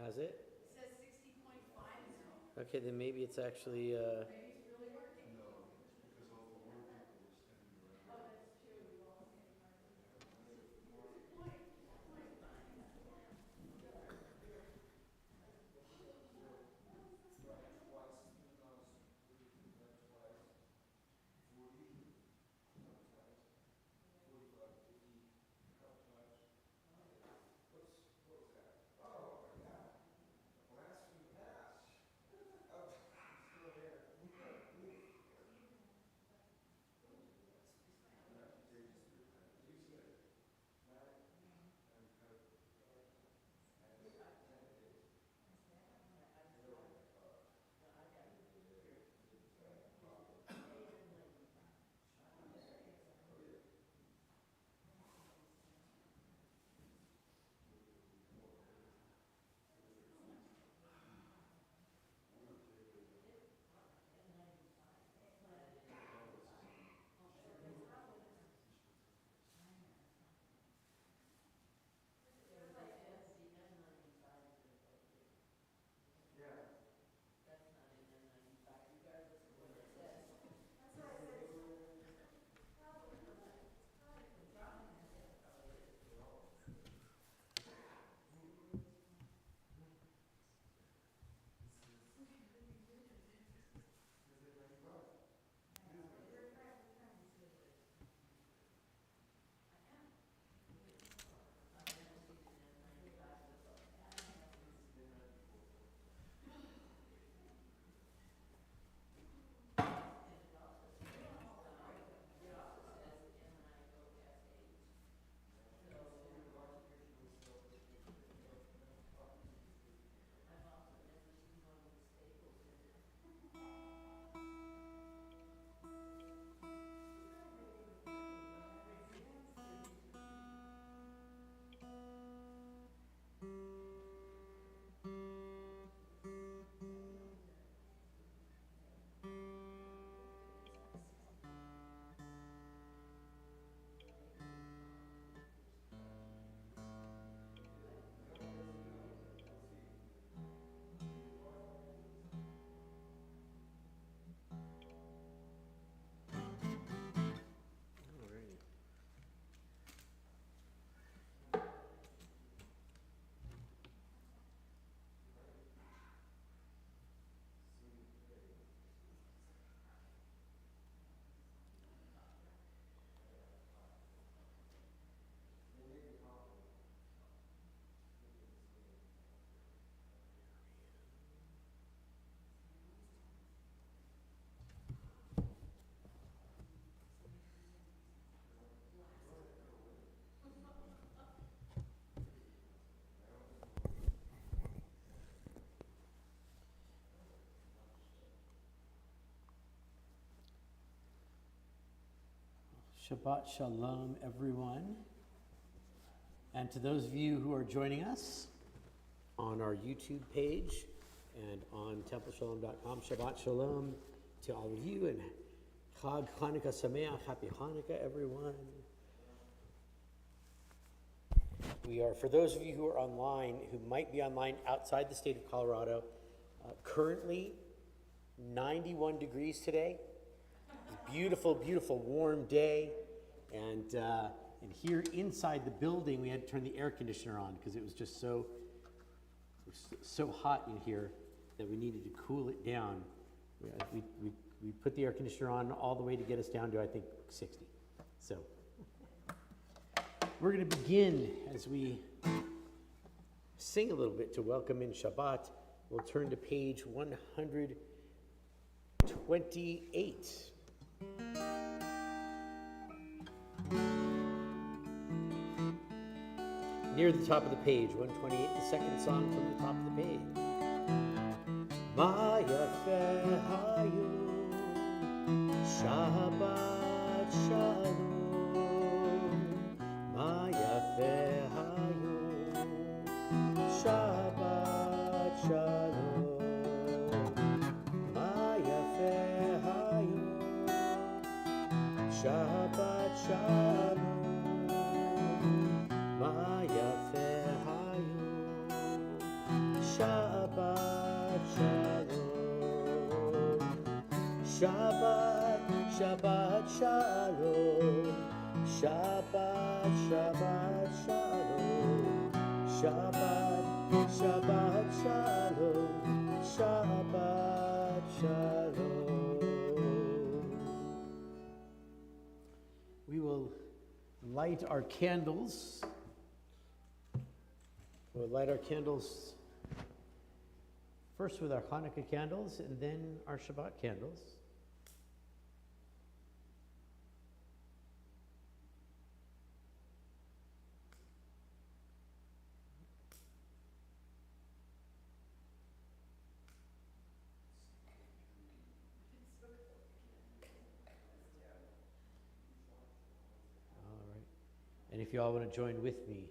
Has it? It says 60.5 now. Okay, then maybe it's actually, Maybe it's really working. No, it's because all the more people were standing around. Oh, that's true. We've all seen our alright. Shabbat Shalom, everyone. And to those of you who are joining us on our YouTube page and on TempleShalom.com, Shabbat Shalom to all of you, and Chag Hanukkah Sameach, Happy Hanukkah, everyone. We are, for those of you who are online, who might be online outside the state of Colorado, currently 91 degrees today. It's a beautiful, beautiful, warm day. And here inside the building, we had to turn the air conditioner on because it was just so hot in here that we needed to cool it down. We put the air conditioner on all the way to get us down to, I think, 60. So we're going to begin as we sing a little bit to welcome in Shabbat. We'll turn to page 128. Near the top of the page, 128, the second song from the top of the page. Ma yafeh hayom, Shabbat Shalom. Ma yafeh hayom, Shabbat Shalom. Ma yafeh hayom, Shabbat Shalom. Ma yafeh hayom, Shabbat Shalom. Shabbat, Shabbat Shalom. Shabbat, Shabbat Shalom. Shabbat, Shabbat Shalom. Shabbat Shalom. We will light our candles. We'll light our candles first with our Hanukkah candles and then our Shabbat candles. All right. And if you all want to join with me,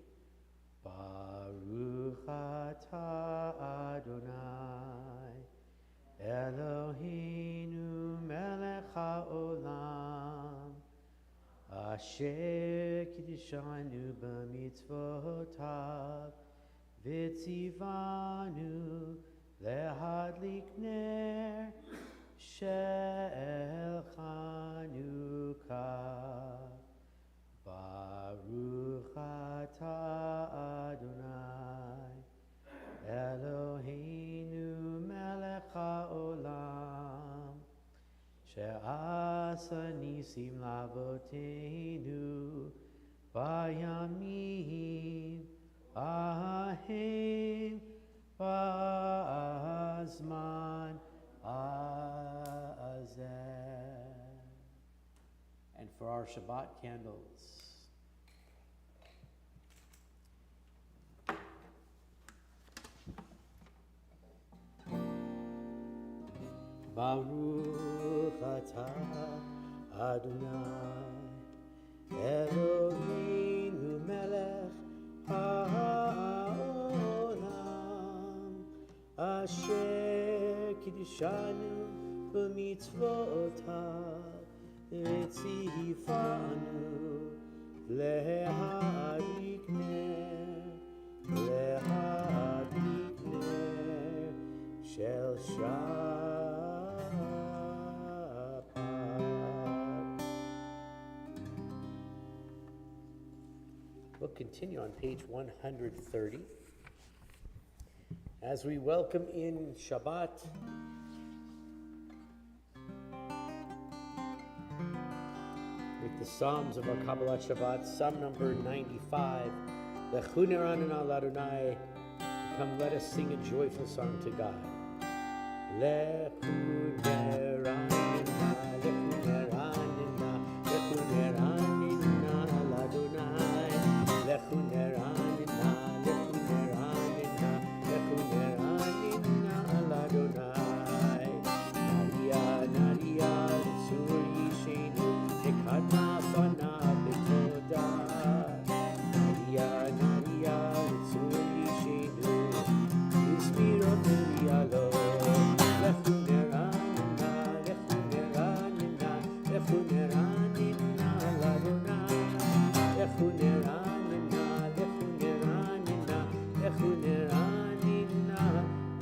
Baruch atah Adonai Eloheinu melech haolam asher kiddushanu b'mitzvotav v'tzivanu lehadlik ner shel Chanukah. Baruch atah Adonai Eloheinu melech haolam she'asa nisim lavoteinu bayamim ahem ba'azman azeh. And for our Shabbat candles, Baruch atah Adonai Eloheinu melech haolam asher kiddushanu b'mitzvotav v'tzivanu lehadlik ner shel Shabbat. We'll continue on page 130 as we welcome in Shabbat. With the Psalms of our Kabbalah Shabbat, Psalm number 95. Lechu neranena l'Adonai. Come, let us sing a joyful song to God. Lechu neranena, lechu neranena, lechu neranena l'Adonai. Lechu neranena, lechu neranena, lechu neranena l'Adonai. Naria, naria, l'tzur yishenu, nekadma fanav b'todah. Naria, naria, l'tzur yishenu, yizmirot elialo. Lechu neranena, lechu neranena, lechu neranena l'Adonai. Lechu neranena, lechu neranena, lechu neranena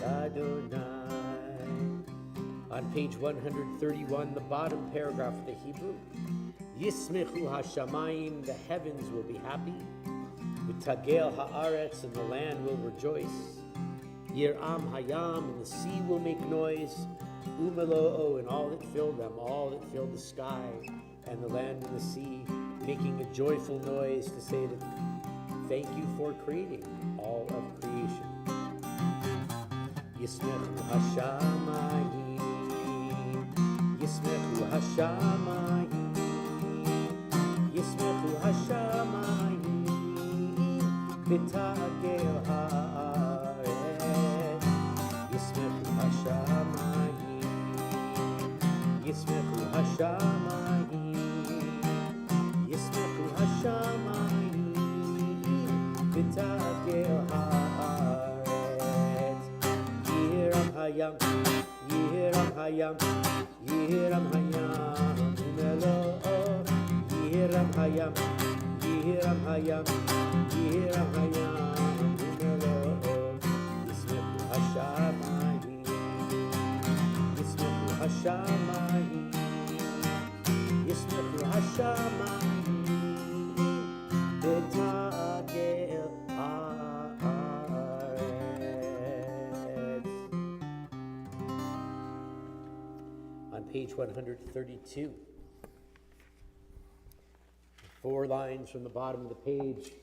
l'Adonai. On page 131, the bottom paragraph of the Hebrew, Yismechu hashamayim, the heavens will be happy. V'tagel haaretz, and the land will rejoice. Yiram hayam, and the sea will make noise. Umelo'o, and all that filled them, all that filled the sky and the land and the sea, making a joyful noise to say that thank you for creating all of creation. Yismechu hashamayim, Yismechu hashamayim, Yismechu hashamayim, v'tagel haaretz. Yismechu hashamayim, Yismechu hashamayim, Yismechu hashamayim, v'tagel haaretz. Yiram hayam, Yiram hayam, Yiram hayam, umelo'o. Yiram hayam, Yiram hayam, Yiram hayam, umelo'o. Yismechu בשמיים, ישמחו השמיים, ותגל הארץ. On page 132, 4 lines from the bottom of the page,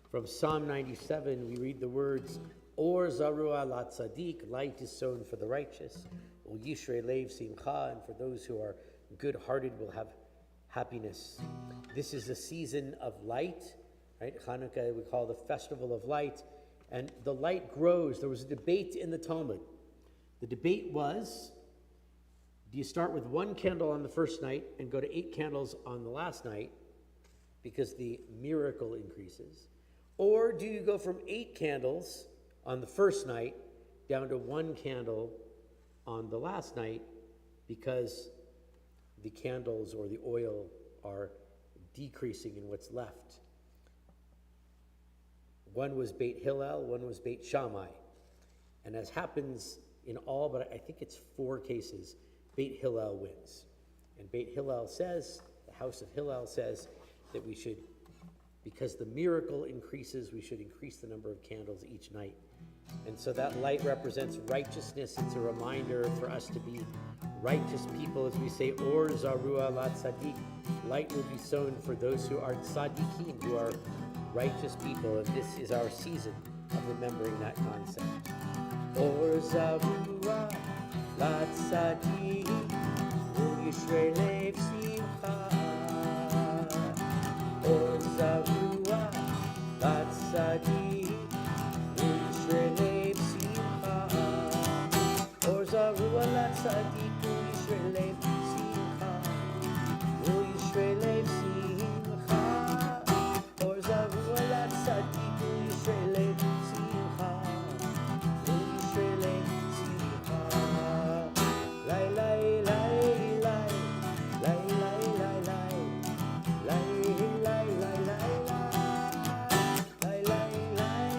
from Psalm 97, we read the words, Or zarua la tzaddik, light is sown for the righteous. O yishrei lev simcha, and for those who are good-hearted will have happiness. This is a season of light, right? Hanukkah we call the festival of light, and the light grows. There was a debate in the Talmud. The debate was, do you start with 1 candle on the first night and go to 8 candles on the last night because the miracle increases? Or do you go from 8 candles on the first night down to 1 candle on the last night because the candles or the oil are decreasing in what's left? One was Beit Hillel, one was Beit Shammai. And as happens in all, but I think it's 4 cases, Beit Hillel wins. And Beit Hillel says, the house of Hillel says, that we should, because the miracle increases, we should increase the number of candles each night. And so that light represents righteousness. It's a reminder for us to be righteous people, as we say, Or zarua la tzaddik, light will be sown for those who are tzaddikim, who are righteous people. And this is our season of remembering that concept. Or zarua la tzaddik, yishrei lev simcha. Or zarua la tzaddik, yishrei lev simcha. Or zarua la tzaddik, yishrei lev simcha. Yishrei lev simcha. Or zarua la tzaddik, yishrei lev simcha. Yishrei lev simcha. Lai lai lai lai lai lai lai lai lai lai lai lai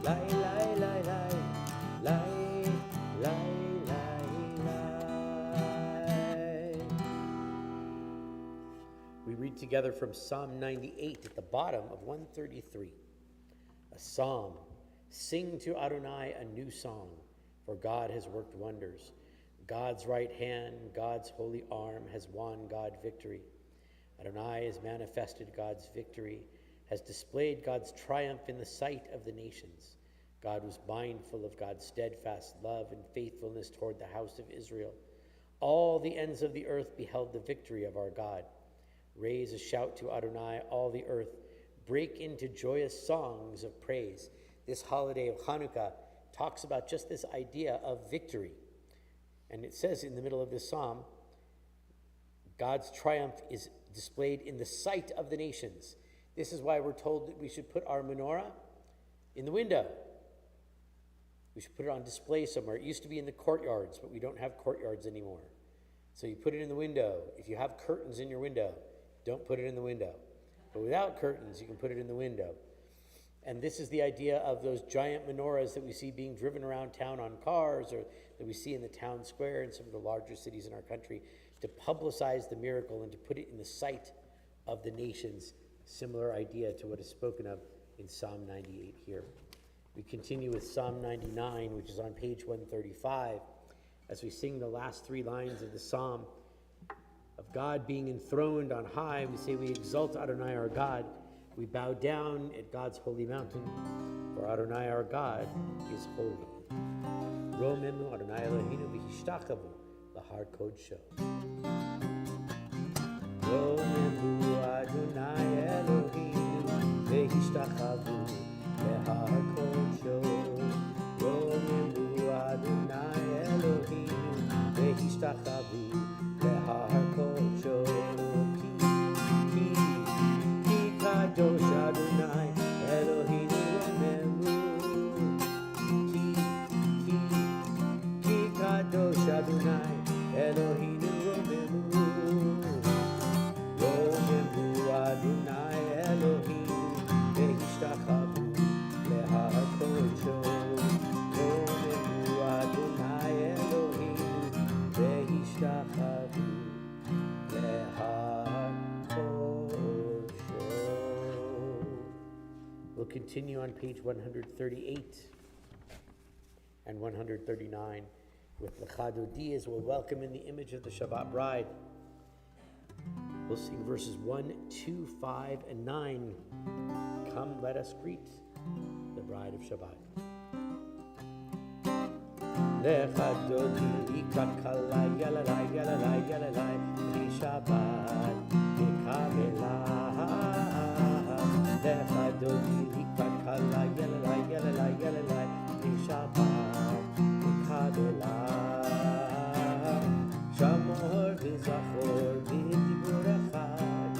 lai lai lai lai lai. We read together from Psalm 98 at the bottom of 133. A psalm. Sing to Adonai a new song, for God has worked wonders. God's right hand, God's holy arm has won God victory. Adonai has manifested God's victory, has displayed God's triumph in the sight of the nations. God was mindful of God's steadfast love and faithfulness toward the house of Israel. All the ends of the earth beheld the victory of our God. Raise a shout to Adonai, all the earth. Break into joyous songs of praise. This holiday of Hanukkah talks about just this idea of victory. And it says in the middle of this psalm, God's triumph is displayed in the sight of the nations. This is why we're told that we should put our menorah in the window. We should put it on display somewhere. It used to be in the courtyards, but we don't have courtyards anymore. So you put it in the window. If you have curtains in your window, don't put it in the window. But without curtains, you can put it in the window. And this is the idea of those giant menorahs that we see being driven around town on cars, or that we see in the town square in some of the larger cities in our country, to publicize the miracle and to put it in the sight of the nations. Similar idea to what is spoken of in Psalm 98 here. We continue with Psalm 99, which is on page 135, as we sing the last 3 lines of the psalm of God being enthroned on high. We say, we exalt Adonai our God. We bow down at God's holy mountain, for Adonai our God is holy. Romenu Adonai Eloheinu v'hishtachavo l'har kodsho. Romenu Adonai Eloheinu v'hishtachavo l'har kodsho. Romenu Adonai Eloheinu v'hishtachavo l'har kodsho. Kadosh Adonai Eloheinu Romemu. Ki Kadosh Adonai Eloheinu Romemu. Romemu Adonai Eloheinu v'hishtachavo l'har kodsho. continue on page 138 and 139 with Lecha Dodi as we'll welcome in the image of the Shabbat bride. We'll sing verses 1, 2, 5, and 9. Come, let us greet the bride of Shabbat. Lecha Dodi kakala yalalai yalalai yalalai li Shabbat mikabela. Lecha Dodi kakala yalalai yalalai yalalai li Shabbat mikabela. Shamor v'zachor v'dibur echad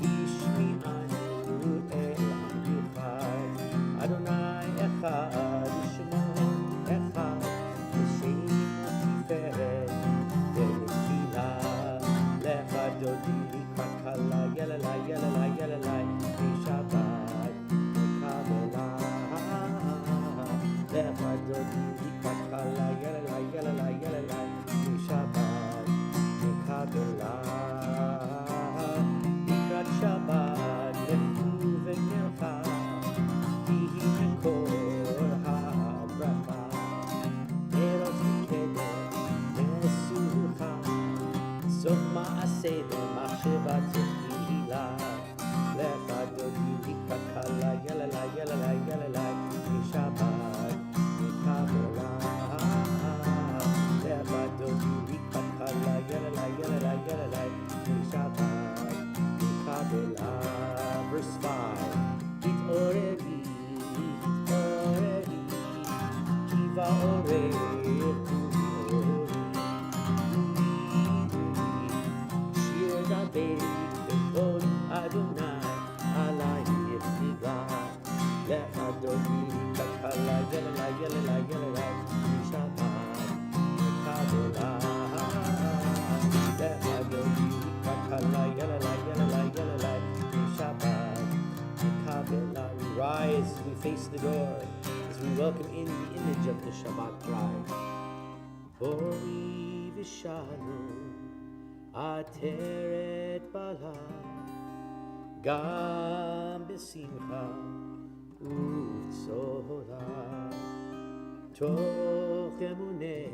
yishmi'anu el hamichad Adonai echad Shemo echad v'shem u'tiferet v'nefila Lecha Dodi kakala yalalai yalalai yalalai li Shabbat mikabela Lecha Dodi kakala yalalai yalalai yalalai li Shabbat לקראת שבת לכו ונלכה תהי מקור הברכה ארוץ מקדם מסוכה סוף מעשה במחשבה תחילה לך דודי ככלה יללה יללה יללה לשבת מקבלה לך דודי ככלה יללה יללה יללה לשבת מקבלה. Verse 5 התעוררי התעוררי כי בעורר שיר דברי בכבוד אדוני עלייך ניגע לך דודי ככלה יללה יללה יללה לשבת מקבלה לך דודי ככלה יללה יללה יללה לשבת מקבלה. We rise, we face the door as we welcome in the image of the Shabbat bride. בואי ושלום עטרת בעלה גם בשמחה ובצהלה תוך אמוני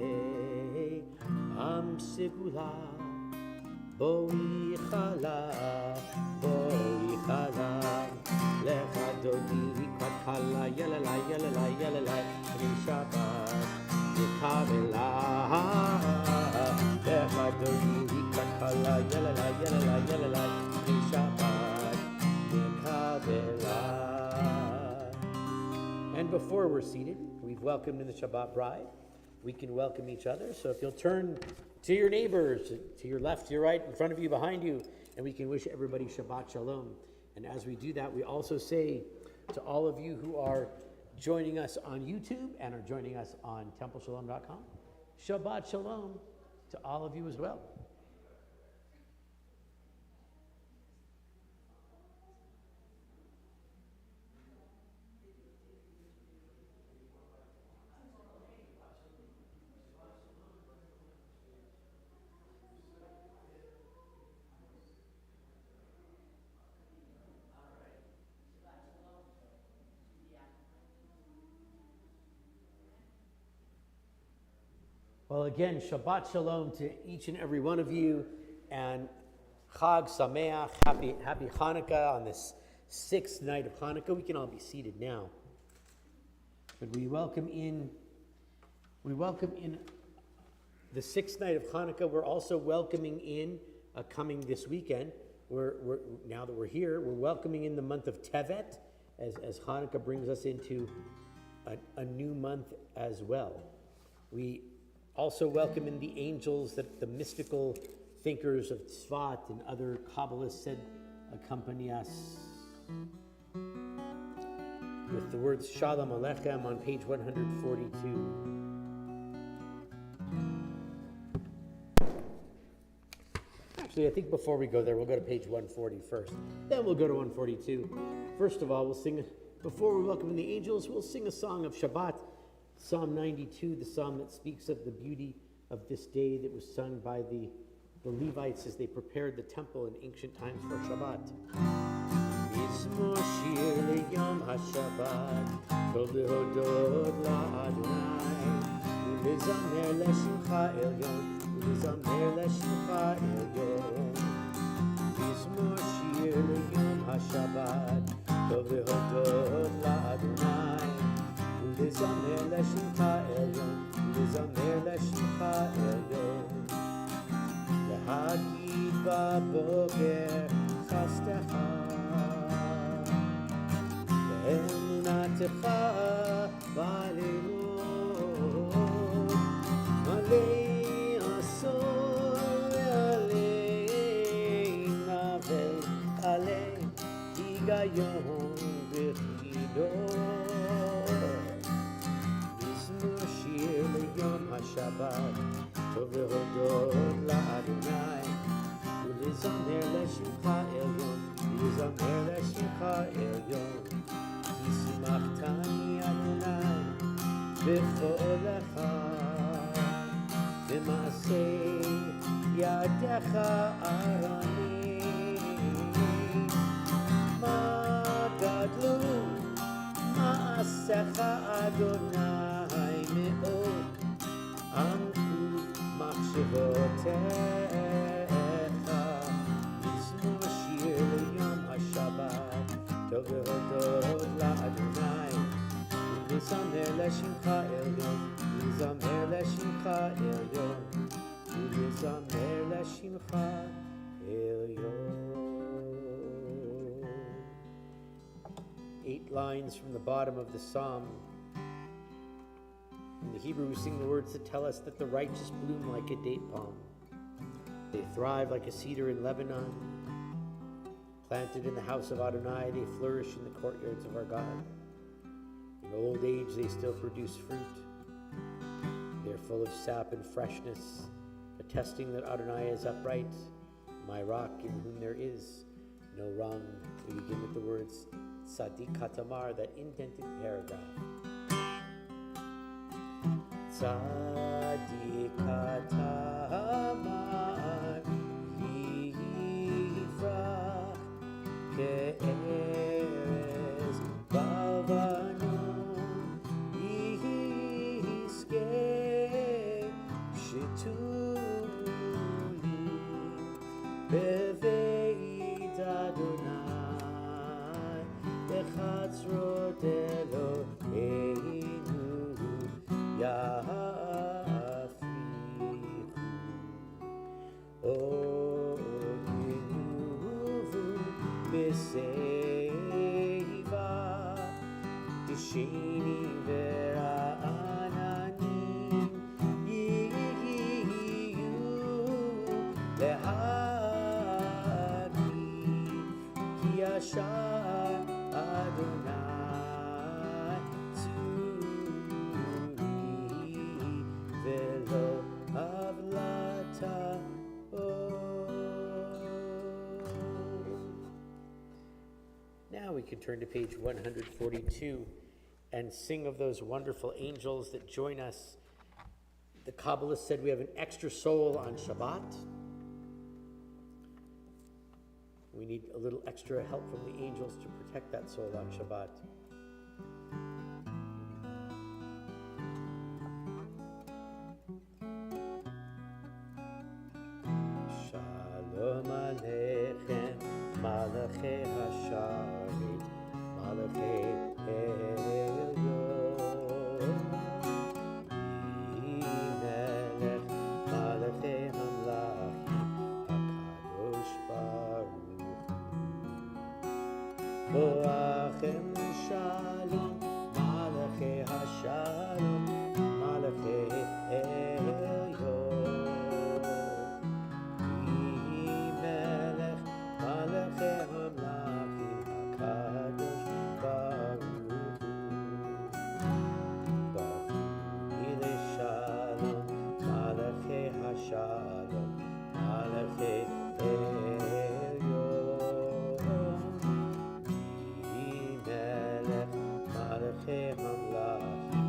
עם סגולה בואי חלה לך דודי ככלה יללה יללה יללה לשבת מקבלה לך דודי ככלה יללה יללה יללה לשבת מקבלה. And before we're seated, we've welcomed in the Shabbat bride. We can welcome each other. So if you'll turn to your neighbors, to your left, to your right, in front of you, behind you, and we can wish everybody Shabbat Shalom. And as we do that, we also say to all of you who are joining us on YouTube and are joining us on TempleShalom.com, Shabbat Shalom to all of you as well. Well, again, Shabbat Shalom to each and every one of you, and Chag Sameach, happy Hanukkah on this 6th night of Hanukkah. We can all be seated now. But we welcome in the 6th night of Hanukkah. We're also welcoming in, coming this weekend, now that we're here, we're welcoming in the month of Tevet, as Hanukkah brings us into a new month as well. We also welcome in the angels that the mystical thinkers of Tzvat and other Kabbalists said accompany us with the words Shalom Aleichem on page 142. Actually, I think before we go there, we'll go to page 140 first. Then we'll go to 142. First of all, before we welcome in the angels, we'll sing a song of Shabbat. Psalm 92, the psalm that speaks of the beauty of this day that was sung by the Levites as they prepared the temple in ancient times for Shabbat. מזמור שיר ליום השבת, טוב להודות לאדוני, ולזמר לשמך עליון, ולזמר לשמך עליון. מזמור שיר ליום השבת, טוב להודות לאדוני, ולזמר לשמך עליון, ולזמר לשמך עליון. להגיד בבוקר חסדך, ואמונתך בלילות, מלא עשור ועלי נבל, עלי היגיון וחידות. מזמור שיר ליום השבת, טוב להודות לאדוני, ולזמר לשמך עליון, ולזמר לשמך עליון. כי שימחתני אדוני בפועלך, במעשה ידיך ארני. מה גדלו מעשיך אדוני מאוד, עמקו מחשבותיך. מזמור שיר ליום השבת, טוב להודות לאדוני, ולזמר לשמך עליון, ולזמר לשמך עליון, ולזמר לשמך עליון. 8 lines from the bottom of the psalm. In the Hebrew, we sing the words that tell us that the righteous bloom like a date palm. They thrive like a cedar in Lebanon. Planted in the house of Adonai, they flourish in the courtyards of our God. In old age, they still produce fruit. They are full of sap and freshness, attesting that Adonai is upright, my rock in whom there is no wrong. We begin with the words Tzadik Hatamar, that indented paragraph. Tzadik Hatamar yifrach ke'erez bavanon, yizkeh shetuli beveit Adonai bechatzrot Eloheinu yafichu. Oginuvu b'seiva tisheni vera'ananim yihiyu lehagi ki yashar Adonai tzuri velo avlata. Now we can turn to page 142 and sing of those wonderful angels that join us. The Kabbalist said we have an extra soul on Shabbat. We need a little extra help from the angels to protect that soul on Shabbat. Shalom Aleichem, Malachei Hasharit, Malachei Elyon, Melech Malachei Hamlachim, HaKadosh Baruch Hu. Boachem Shalom, Malachei Hashalom, Malachei Elyon. Shalom, Malachei Elyon, Melech Malachei Hamlachim,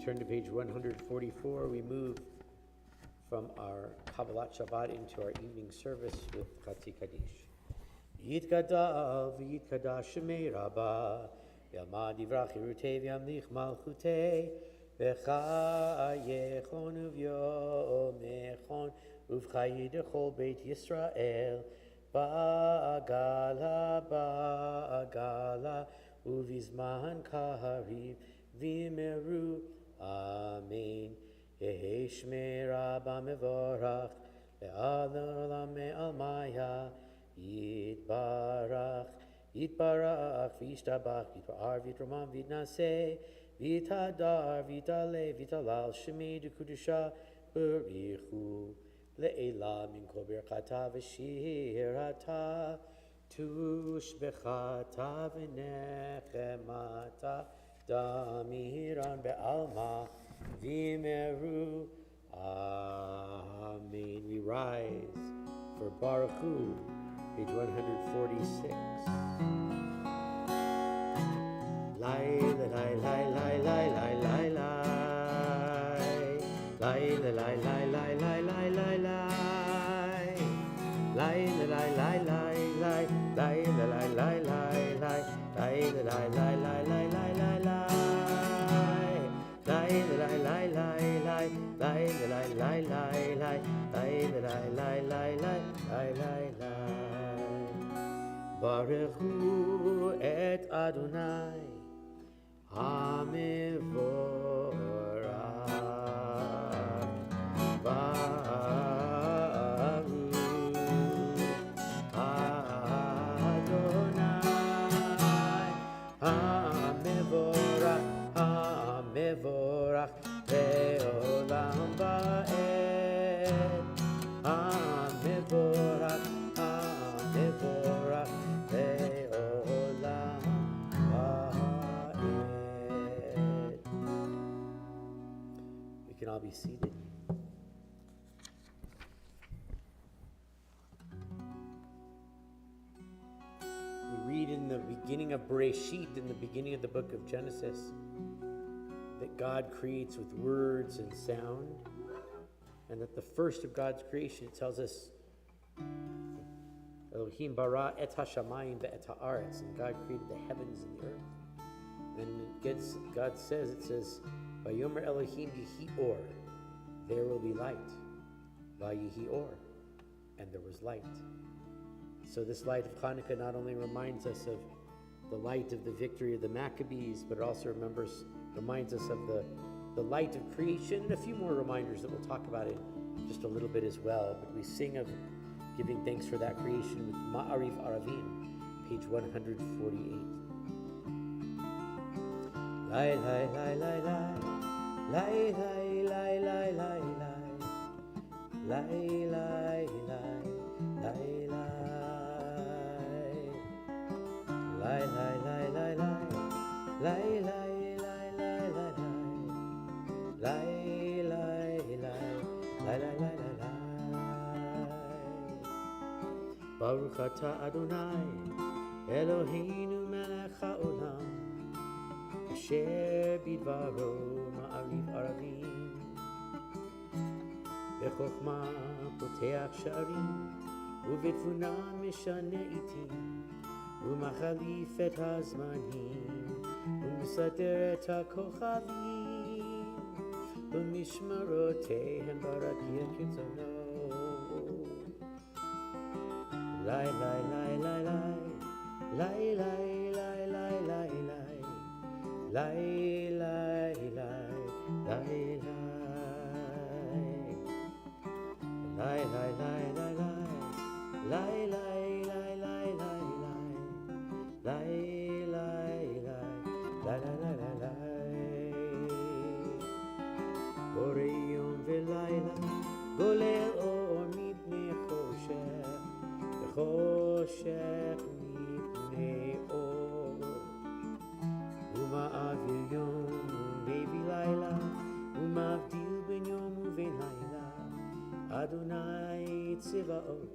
turn to page 144, we move from our Kabbalat Shabbat into our evening service with Chatzi Kaddish. Yitkadav v'yitkadash shemei Rabbah, Yamad yivrach yirutei v'yamlich malchutei, v'chayechon uv'yomechon, uv'chayid echol beit Yisrael, ba'agala, uv'izman kahariv, v'meru, amen. Yehi shmei Rabbah mevorach, le'adar me'almaya, Yitbarach, v'yishtabach, v'yitpa'ar, v'yitramam, v'yitnaseh, v'yitadar, v'yitaleh, v'yitalal, shemei d'kudusha, b'richu, le'ela min kol birchata v'shirata, tushbechata v'nechemata, damiran be'alma, v'meru, amen. We rise for Baruch Hu, page 146. Lai la lai lai lai lai lai lai lai lai la lai lai lai lai lai lai lai la lai lai lai lai lai la lai lai lai lai lai la lai lai lai lai lai lai lai la lai lai lai lai lai la lai lai lai lai lai la lai lai lai lai lai lai. Baruch Hu et Adonai HaMevorach, Baruch Adonai HaMevorach, HaMevorach le'olam va'ed, HaMevorach, HaMevorach le'olam va'ed. We can all be seated. We read in the beginning of Bereshit, in the beginning of the book of Genesis, that God creates with words and sound, and that the first of God's creation, it tells us, Elohim bara et hashamayim ve'et ha'aretz, and God created the heavens and the earth. And God says, it says, Vayomer Elohim yihi or, there will be light. Vayihi or, and there was light. So this light of Hanukkah not only reminds us of the light of the victory of the Maccabees, but it also reminds us of the light of creation, and a few more reminders that we'll talk about in just a little bit as well. But we sing of giving thanks for that creation with Ma'ariv Aravim, page 148. Lai lai lai lai lai, lai lai lai lai lai lai, lai lai lai lai lai, lai lai lai lai lai, lai lai lai lai lai lai, lai lai lai lai lai lai. Baruch atah Adonai, Eloheinu melech haolam, asher bidvaro ma'ariv aravim, bechokma poteach sha'arim, ubetvuna mishane itim, umachalif et hazmanim, umesader et hakochavim, umishmarotehem barakia kitzono. Lai lai lai lai lai, lai lai lai lai lai lai, lai lai lai lai lai, lai lai lai lai lai, lai lai lai lai lai lai, lai lai lai lai lai. Borei yom ve'layla, golel or mipnei choshech, choshech mipnei or, uma'avir yom u'levi layla, uma'avdil ben yom u'ven layla, Adonai tzivaot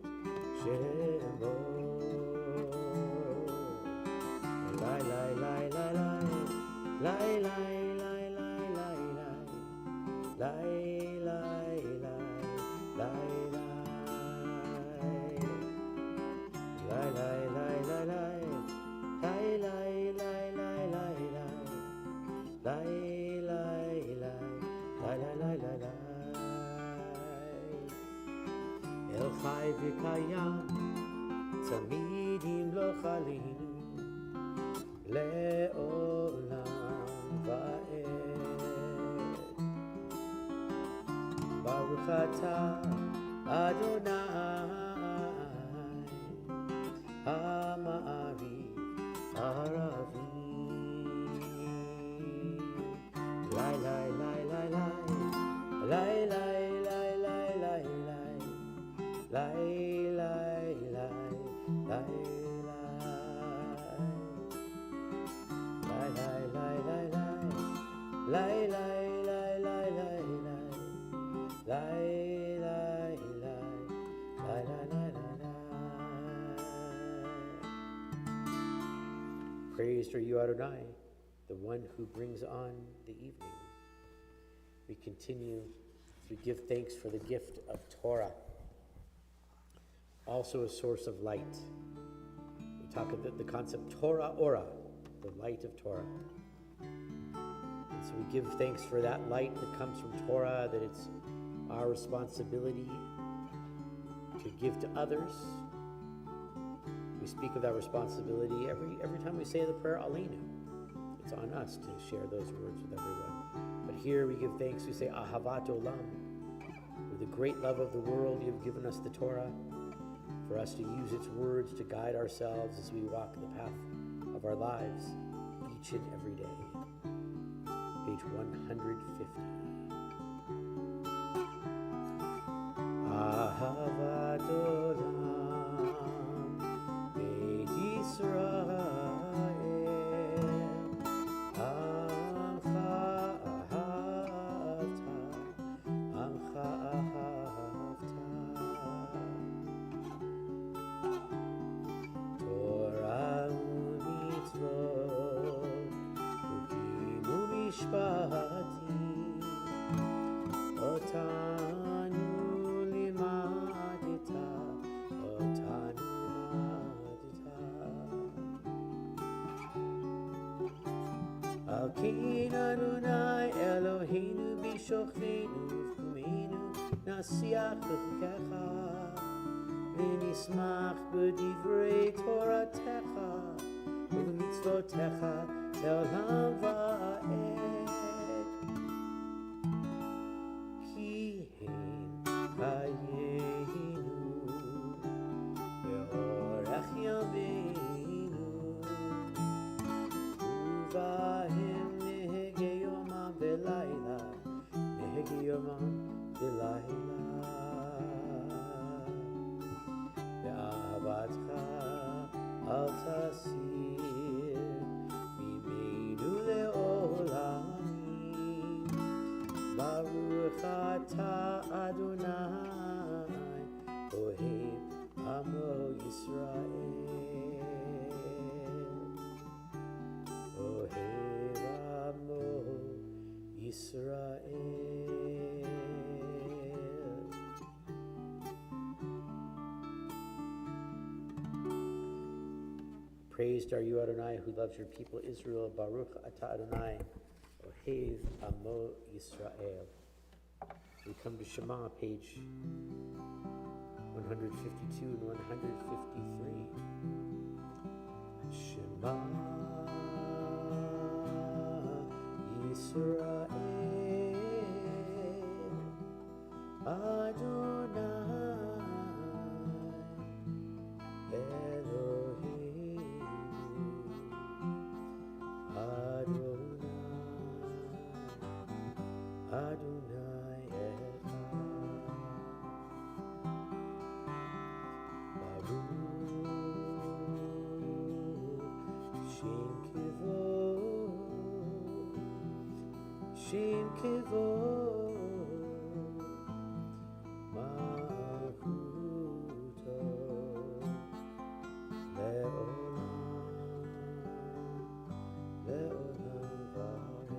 shemo. Lai lai lai lai lai, lai lai lai lai lai lai, חי וקיים, תמיד ימלוך עלינו לעולם ועד. ברוך אתה אדוני המעריב ערבים. לי לי לי לי לי לי Praised are you, Adonai, the one who brings on the evening. We continue to give thanks for the gift of Torah, also a source of light. We talk about the concept Torah Ora, the light of Torah. And so we give thanks for that light that comes from Torah, that it's our responsibility to give to others. We speak of that responsibility every time we say the prayer Aleinu. It's on us to share those words with everyone. But here we give thanks, we say Ahavat Olam. With the great love of the world, you have given us the Torah, for us to use its words to guide ourselves as we walk the path of our lives each and every day. Page 150. Ahavat Olam, Beit Yisrael, Amcha Ahavta, Amcha Ahavta. Torah u'mitzvot, Chukim u'mishpatim, Otanu limadita, Otanu limadita. Al ken Adonai Eloheinu b'shochvenu v'kumenu nasiach b'chukecha v'nismach b'divrei Toratecha u'b'mitzvotecha le'olam va'ed. Ki hein chayenu ve'orech yameinu uvahem nehege yomam v'layla nehege yomam v'layla ve'ahavatcha al tasir mimenu le'olamim. Baruch atah Adonai ohev amo Yisrael, ohev amo Yisrael. Praised are you, Adonai, who loves your people Israel. Baruch atah Adonai ohev amo Yisrael. We come to Shema, page 152 and 153. Shema Yisrael Adonai Eloheinu Adonai Adonai Echad. Baruch Shem Kevod, Shem Kevod, Malchuto Le'olam, Le'olam Va'ed.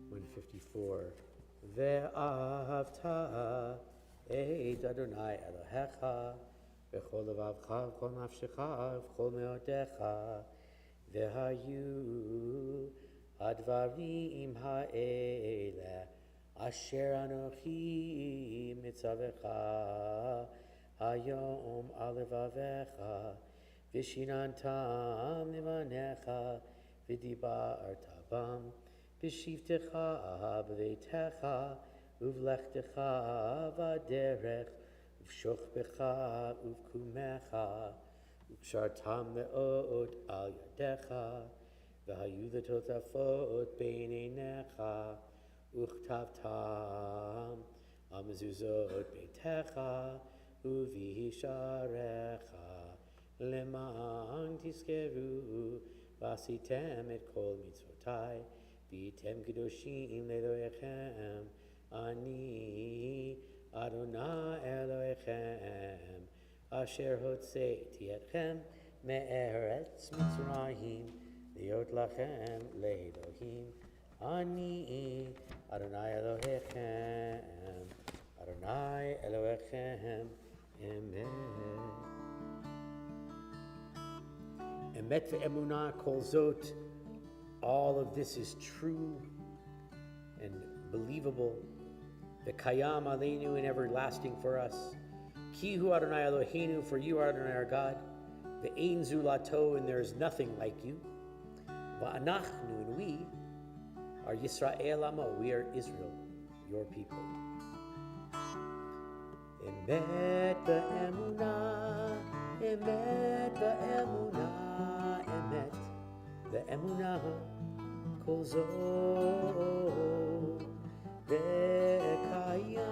154. Ve'ahavta et Adonai Elohecha v'chol levavcha v'chol nafshecha v'chol me'odecha ve'hayu advarim ha'ele Asher anochi mitzavecha hayom alevavecha vishinantam livanecha v'dibarta bam b'shivtecha b'veitecha uvlechtecha v'derech uvshochbecha uvkumecha ukshartam me'od al yadecha v'hayu l'totafot beinenecha Uchtavtam amezuzot beitecha uvisharecha leman tiskeru vasitem et kol mitzvotai v'item kedoshim leloechem ani Adonai Elohechem asher hotzeiti etchem me'eretz Mitzrayim liot lachem le'elohim Ani Adonai Elohechem, Adonai Elohechem, Emet ve'emunah kol zot. All of this is true and believable. Ve'kayam aleinu and everlasting for us. Ki hu Adonai Eloheinu, for you are Adonai our God. Ve'ein zulato, and there is nothing like you. Va'anachnu, and we are Yisrael Amo, we are Israel, your people. Emet be'emunah, emet be'emunah, emet be'emunah, kol zot ve'kayam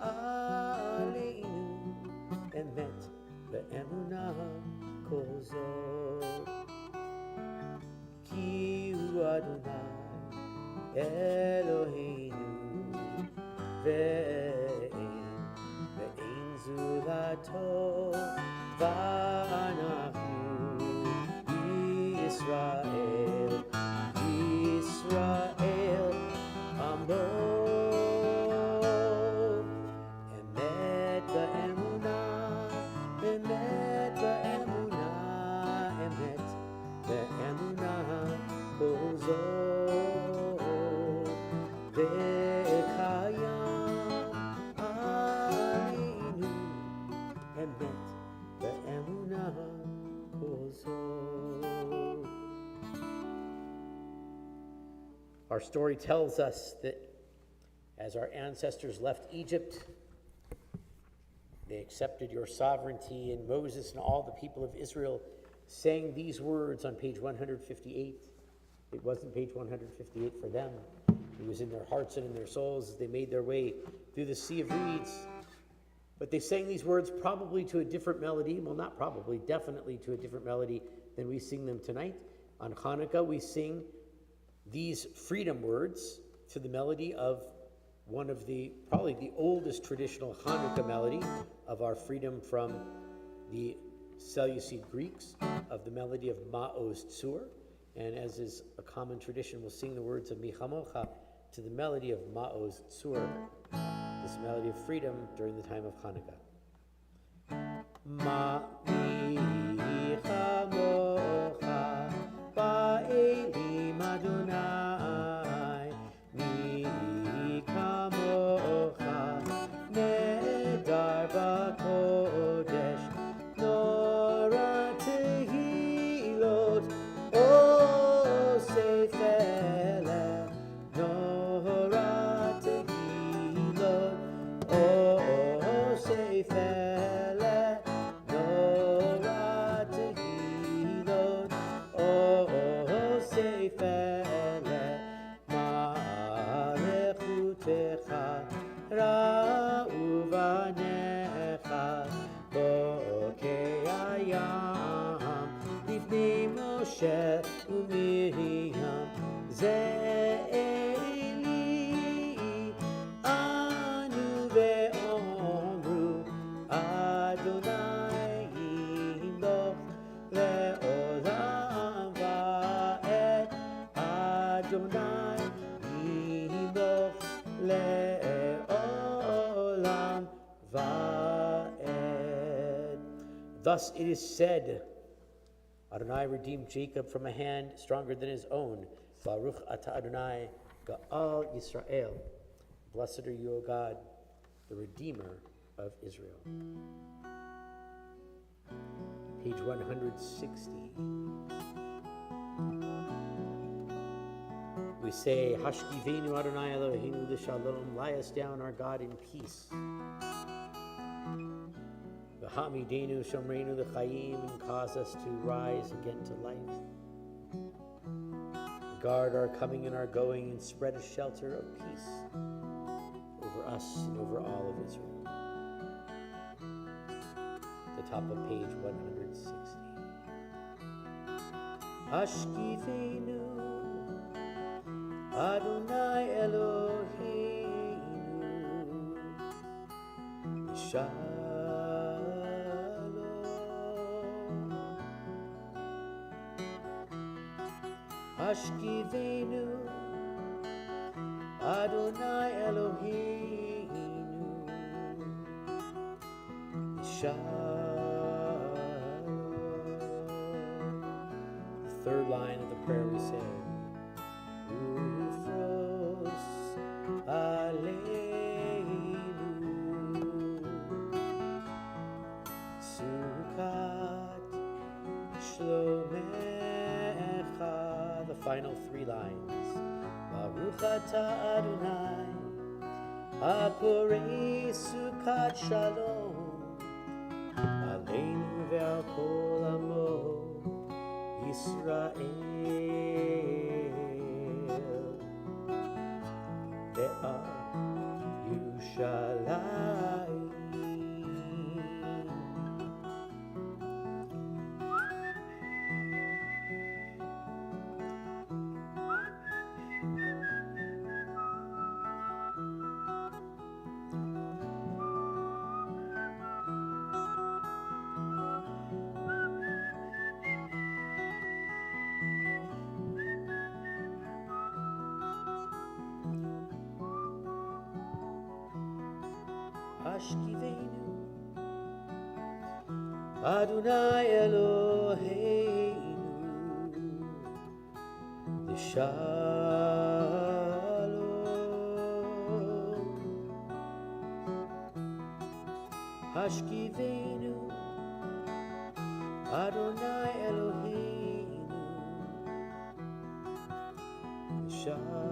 aleinu, emet be'emunah, kol zot ki hu Adonai Eloheinu ve'ein zulato v'anachnu Yisrael Amo emet be'emunah emet be'emunah kol zot ve'kayam aleinu emet be'emunah kol zot. Our story tells us that as our ancestors left Egypt, they accepted your sovereignty, and Moses and all the people of Israel sang these words on page 158. It wasn't page 158 for them. It was in their hearts and in their souls as they made their way through the Sea of Reeds. But they sang these words probably to a different melody. Well, not probably, definitely to a different melody than we sing them tonight. On Hanukkah, we sing these freedom words to the melody of one of probably the oldest traditional Hanukkah melody of our freedom from the Seleucid Greeks, of the melody of Ma'oz Tzur. And as is a common tradition, we'll sing the words of Michamocha to the melody of Ma'oz Tzur, this melody of freedom during the time of Hanukkah. Michamocha ba'elim Adonai, Michamocha nedar b'kodesh, Nora tehilot, O Seifele, Nora tehilot, O Seifele, Nora tehilot, O Seifele, Ma'alechutecha, Ra'u vanecha, Bokei hayam, Lifnei Moshe u'Miriam, Ze'eli, Anu ve'omru, Adonai yimloch le'olam va'ed, Adonai yimloch le'olam va'ed. Thus it is said, Adonai redeemed Jacob from a hand stronger than his own. Baruch atah Adonai Ga'al Yisrael. Blessed are you, O God, the Redeemer of Israel. Page 160. We say, Hashkivenu Adonai Eloheinu L'Shalom, lie us down, our God, in peace. V'hamidenu Shomreinu L'Chaim, and cause us to rise again to life. Guard our coming and our going, and spread a shelter of peace over us and over all of Israel. The top of page 160. Hashkivenu Adonai Eloheinu Shalom. Hashkivenu Adonai Eloheinu Shalom. The third line of the prayer we say, Ufros Aleinu Sukat Shlomecha. The final three lines. Baruch atah Adonai Aporei Sukat Shalom Aleinu ve'al kol amo Yisrael ve'al Yerushalayim. Hashkivenu Adonai Eloheinu L'Shalom. Hashkivenu Adonai Eloheinu L'Shalom.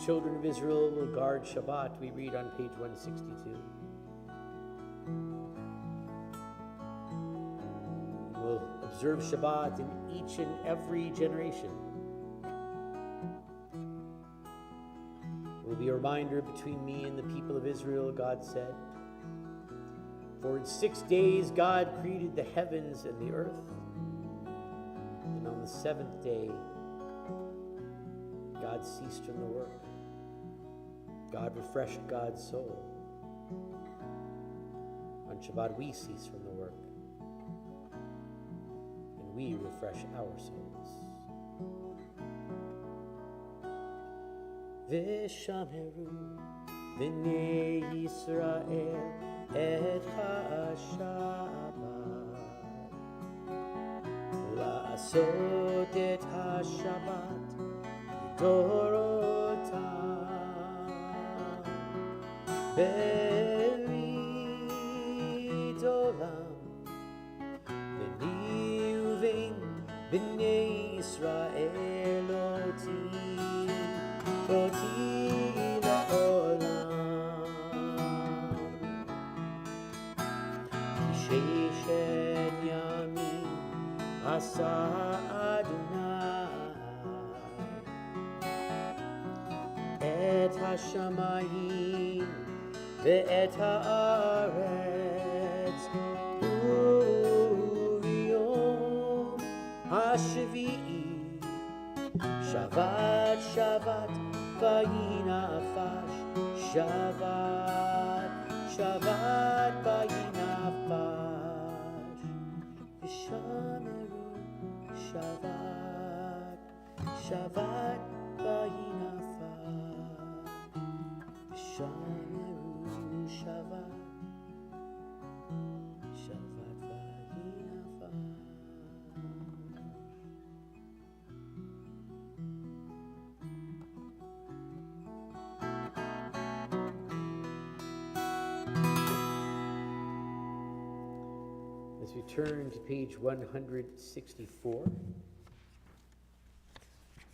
Children of Israel will guard Shabbat, we read on page 162. We'll observe Shabbat in each and every generation. It will be a reminder between me and the people of Israel, God said. For in 6 days God created the heavens and the earth, and on the seventh day God ceased from the work. God refreshed God's soul. On Shabbat we cease from the work, and we refresh our souls. V'shameru b'nei Yisrael et ha'shabbat la'asot et ha'shabbat Dorotam Berit Olam B'ni uvein B'nei Yisrael Oti la'olam Sheshet Yamin Asa Adonai Et hashamayim ve'et haaretz u'yom hashvi'i Shabbat Shabbat vayinafash Shabbat Shabbat vayinafash V'shameru Shabbat Shabbat vayinafash Shameru Shabbat, Shabbat As we turn to page 164,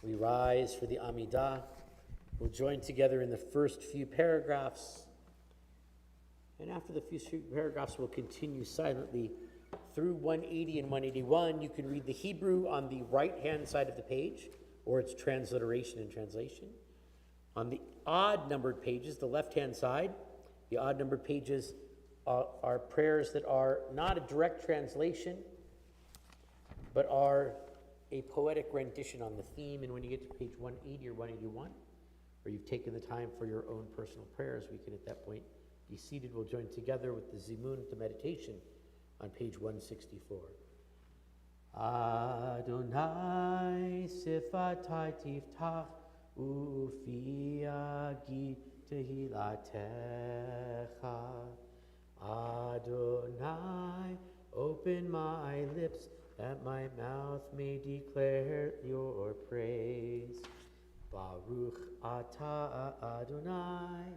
we rise for the Amidah. We'll join together in the first few paragraphs. And after the few paragraphs, we'll continue silently through 180 and 181. You can read the Hebrew on the right-hand side of the page, or its transliteration and translation. On the odd-numbered pages, the left-hand side, the odd-numbered pages are prayers that are not a direct translation, but are a poetic rendition on the theme. And when you get to page 180 or 181, where you've taken the time for your own personal prayers, we can at that point be seated. We'll join together with the Zimun, the meditation, on page 164. Adonai sifatai tiftach ufi agi tehilatecha. Adonai, open my lips that my mouth may declare your praise. Baruch atah Adonai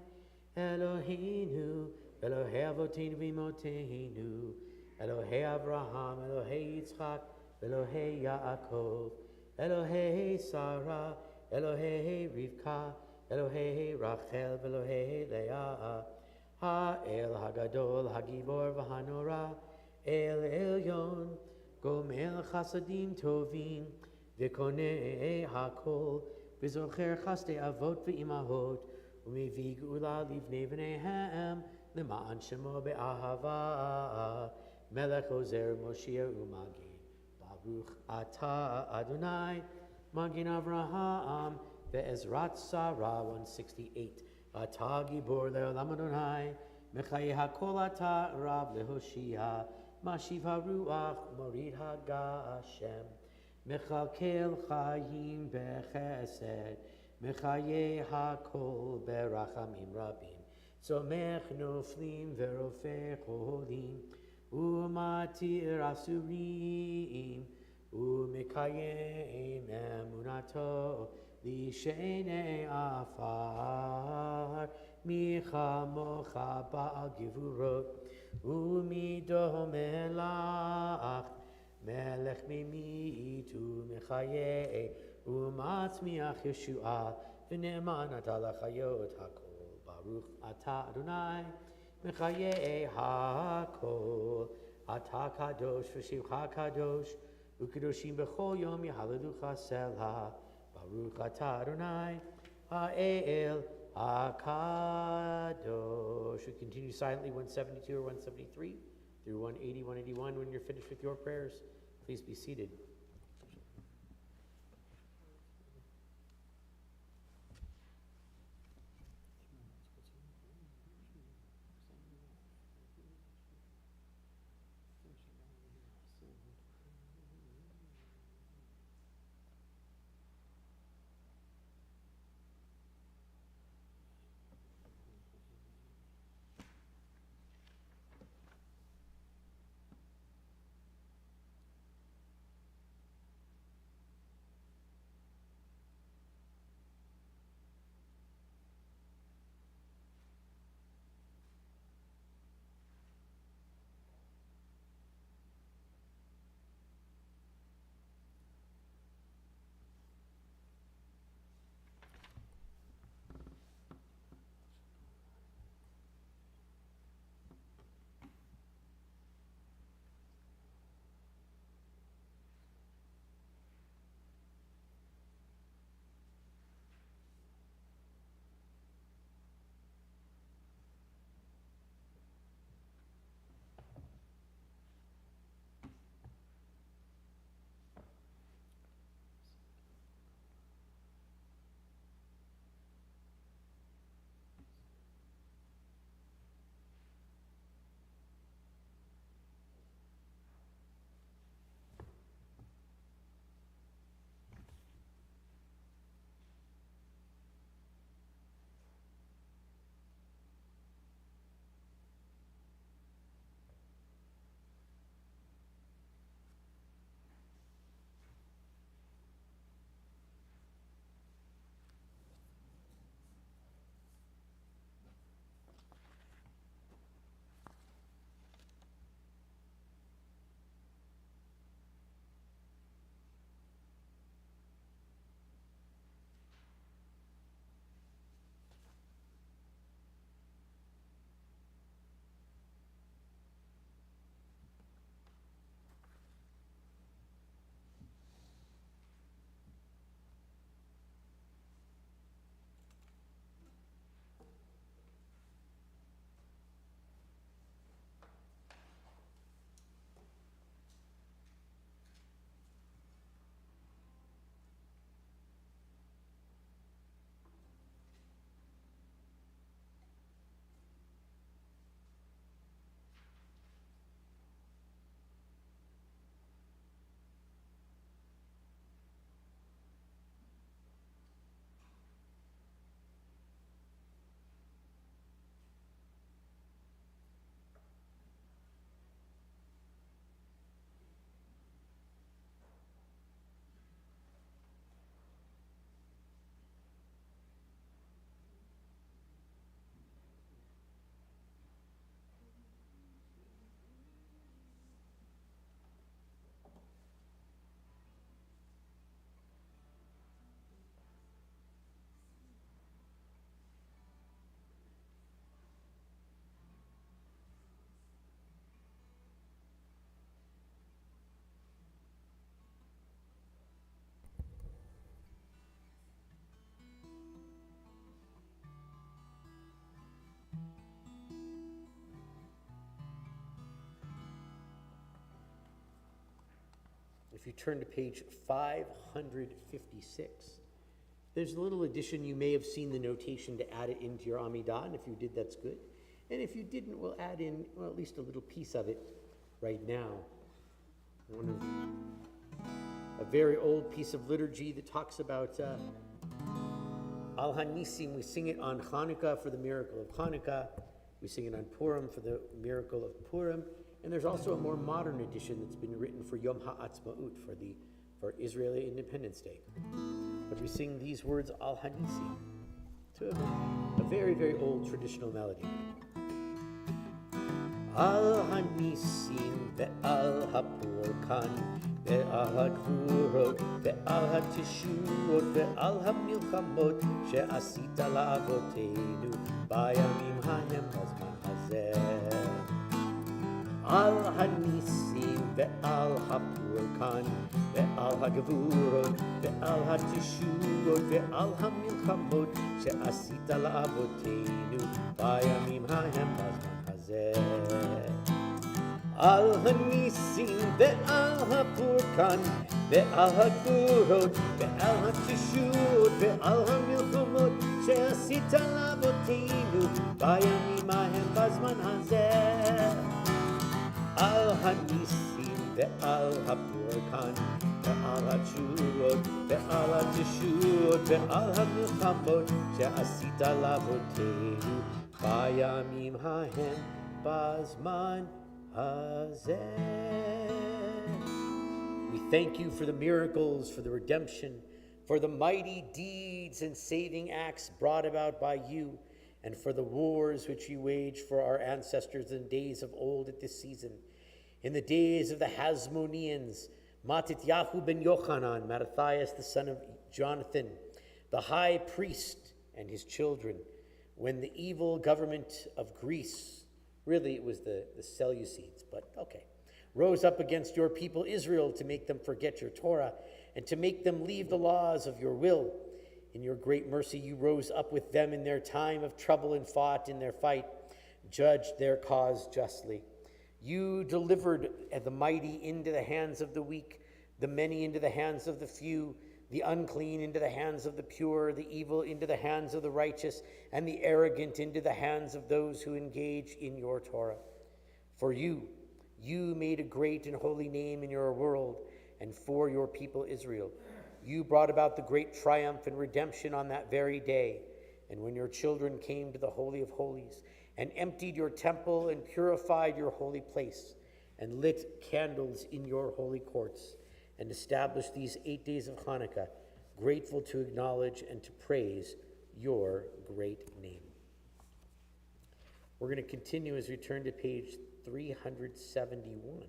Eloheinu, Elohei Avoteinu v'Imotenu, Elohei Avraham, Elohei Yitzchak, Elohei Yaakov, Elohei Sarah, Elohei Rivka, Elohei Rachel, Elohei Leah, Ha'el Hagadol, Hagibor v'Hanora, El Elyon, Gomel Chasadim Tovim, V'konei Hakol, V'zocher Chaste Avot v'Imahot, U'mevi Geula Livnei V'neihem, L'ma'an Shemo Be'ahava, Melech Ozer Moshiach U'Magin, Baruch Atah Adonai, Magin Avraham, Ve'ezrat Sarah, 168. Atah Gibor Le'olam Adonai, Mechaye HaKol Atah Rav Lehoshia, Mashiv HaRuach, Morid HaGashem, Mechalkel Chayim Bechesed, Mechaye HaKol Berachamim Rabim, Somech Noflim Verofeh Cholim, Umatir Asurim, Umekayem Emunato, Lishene Afar, Micha Mocha Ba'al Givurot, Umido Melach, Melech Mimitu Mechaye, Umatzmiach Yeshua, V'ne'eman Atah L'chayot HaKol, Baruch Atah Adonai, Mechaye HaKol, Atah Kadosh V'shivcha Kadosh, U'kedoshim B'chol Yom Yehalelucha Selah, Baruch Atah Adonai, Ha'el HaKadosh. We continue silently 172 or 173 through 180, 181. When you're finished with your prayers, please be seated. If you turn to page 556, there's a little addition. You may have seen the notation to add it into your Amidah, and if you did, that's good. And if you didn't, we'll add in, well, at least a little piece of it right now. One of a very old piece of liturgy that talks about Al Hanisim. We sing it on Hanukkah for the miracle of Hanukkah. We sing it on Purim for the miracle of Purim. And there's also a more modern edition that's been written for Yom HaAtzmaut, for Israeli Independence Day. But we sing these words Al Hanisim to a very, very old traditional melody. Al Hanisim ve'al ha'purkan ve'al ha'gvurot ve'al ha'tishuot ve'al ha'milchamot she'asita la'avoteinu bayamim ha'hem b'zman hazeh. Al hanisim ve'al ha'purkan ve'al ha'gvurot ve'al ha'tishuot ve'al ha'milchamot she'asita la'avoteinu bayamim ha'hem b'zman Al hanisim ve'al ha'purkan ve'al ha'gvurot ve'al ha'tishuot ve'al ha'milchamot she'asita la'avoteinu bayamim ha'hem b'zman hazeh. Al hanisim ve'al ha'purkan ve'al ha'tishuot ve'al ha'tishuot ve'al ha'milchamot she'asita la'avoteinu bayamim ha'hem b'zman hazeh. We thank you for the miracles, for the redemption, for the mighty deeds and saving acts brought about by you, and for the wars which you waged for our ancestors in days of old at this season. In the days of the Hasmoneans, Matityahu ben Yochanan, Mattathias the son of Jonathan, the high priest and his children, when the evil government of Greece, really it was the Seleucids, but okay, rose up against your people Israel to make them forget your Torah and to make them leave the laws of your will. In your great mercy, you rose up with them in their time of trouble and fought in their fight, judged their cause justly. You delivered the mighty into the hands of the weak, the many into the hands of the few, the unclean into the hands of the pure, the evil into the hands of the righteous, and the arrogant into the hands of those who engage in your Torah. For you made a great and holy name in your world, and for your people Israel. You brought about the great triumph and redemption on that very day. And when your children came to the Holy of Holies, and emptied your temple, and purified your holy place, and lit candles in your holy courts, and established these 8 days of Hanukkah, grateful to acknowledge and to praise your great name. We're going to continue as we turn to page 371.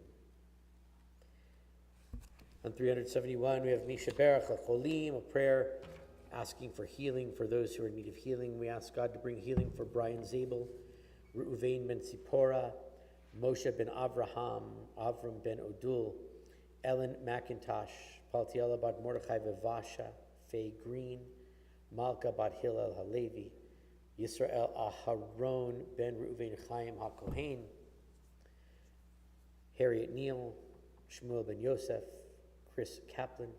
On 371, we have Misha Berach Cholim, a prayer asking for healing for those who are in need of healing. We ask God to bring healing for Brian Zabel, Reuven ben Zipporah, Moshe ben Avraham, Avram ben Odul, Ellen McIntosh, Paltiela bat Mordechai Vivasha, Faye Green, Malka bat Hillel Halevi, Yisrael Aharon ben Reuven Chaim HaKohen, Harriet Neal, Shmuel ben Yosef, Chris Kaplan,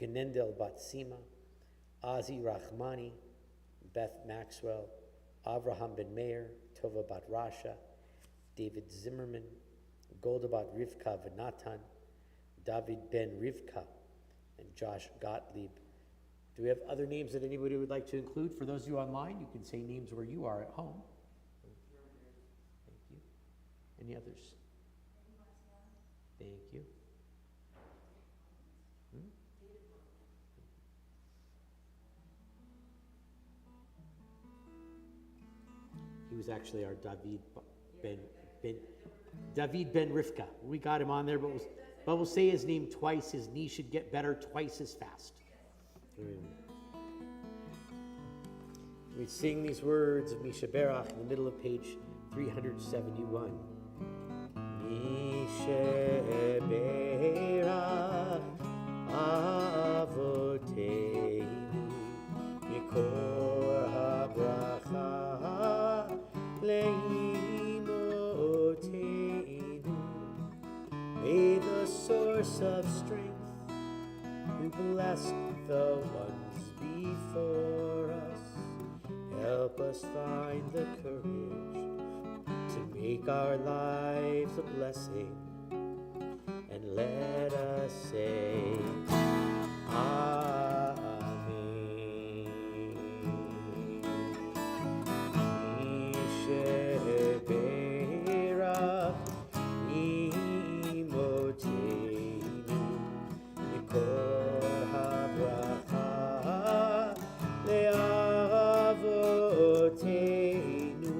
Genendel bat Sima, Ozzy Rahmani, Beth Maxwell, Avraham ben Meir, Tova bat Rasha, David Zimmerman, Golda bat Rivka Venatan, David ben Rivka, and Josh Gottlieb. Do we have other names that anybody would like to include? For those of you online, you can say names where you are at home. Thank you. Any others? Thank you. He was actually our David ben Rivka. We got him on there, but we'll say his name twice. His knee should get better twice as fast. We sing these words of Misha Berach in the middle of page 371. Misha Berach Avoteinu Mikor HaBracha Leimoteinu. May the source of strength, who blessed the ones before us. Help us find the courage to make our lives a blessing, and let us say, Amen. Ishebera imotenu mikor habracha leavotenu.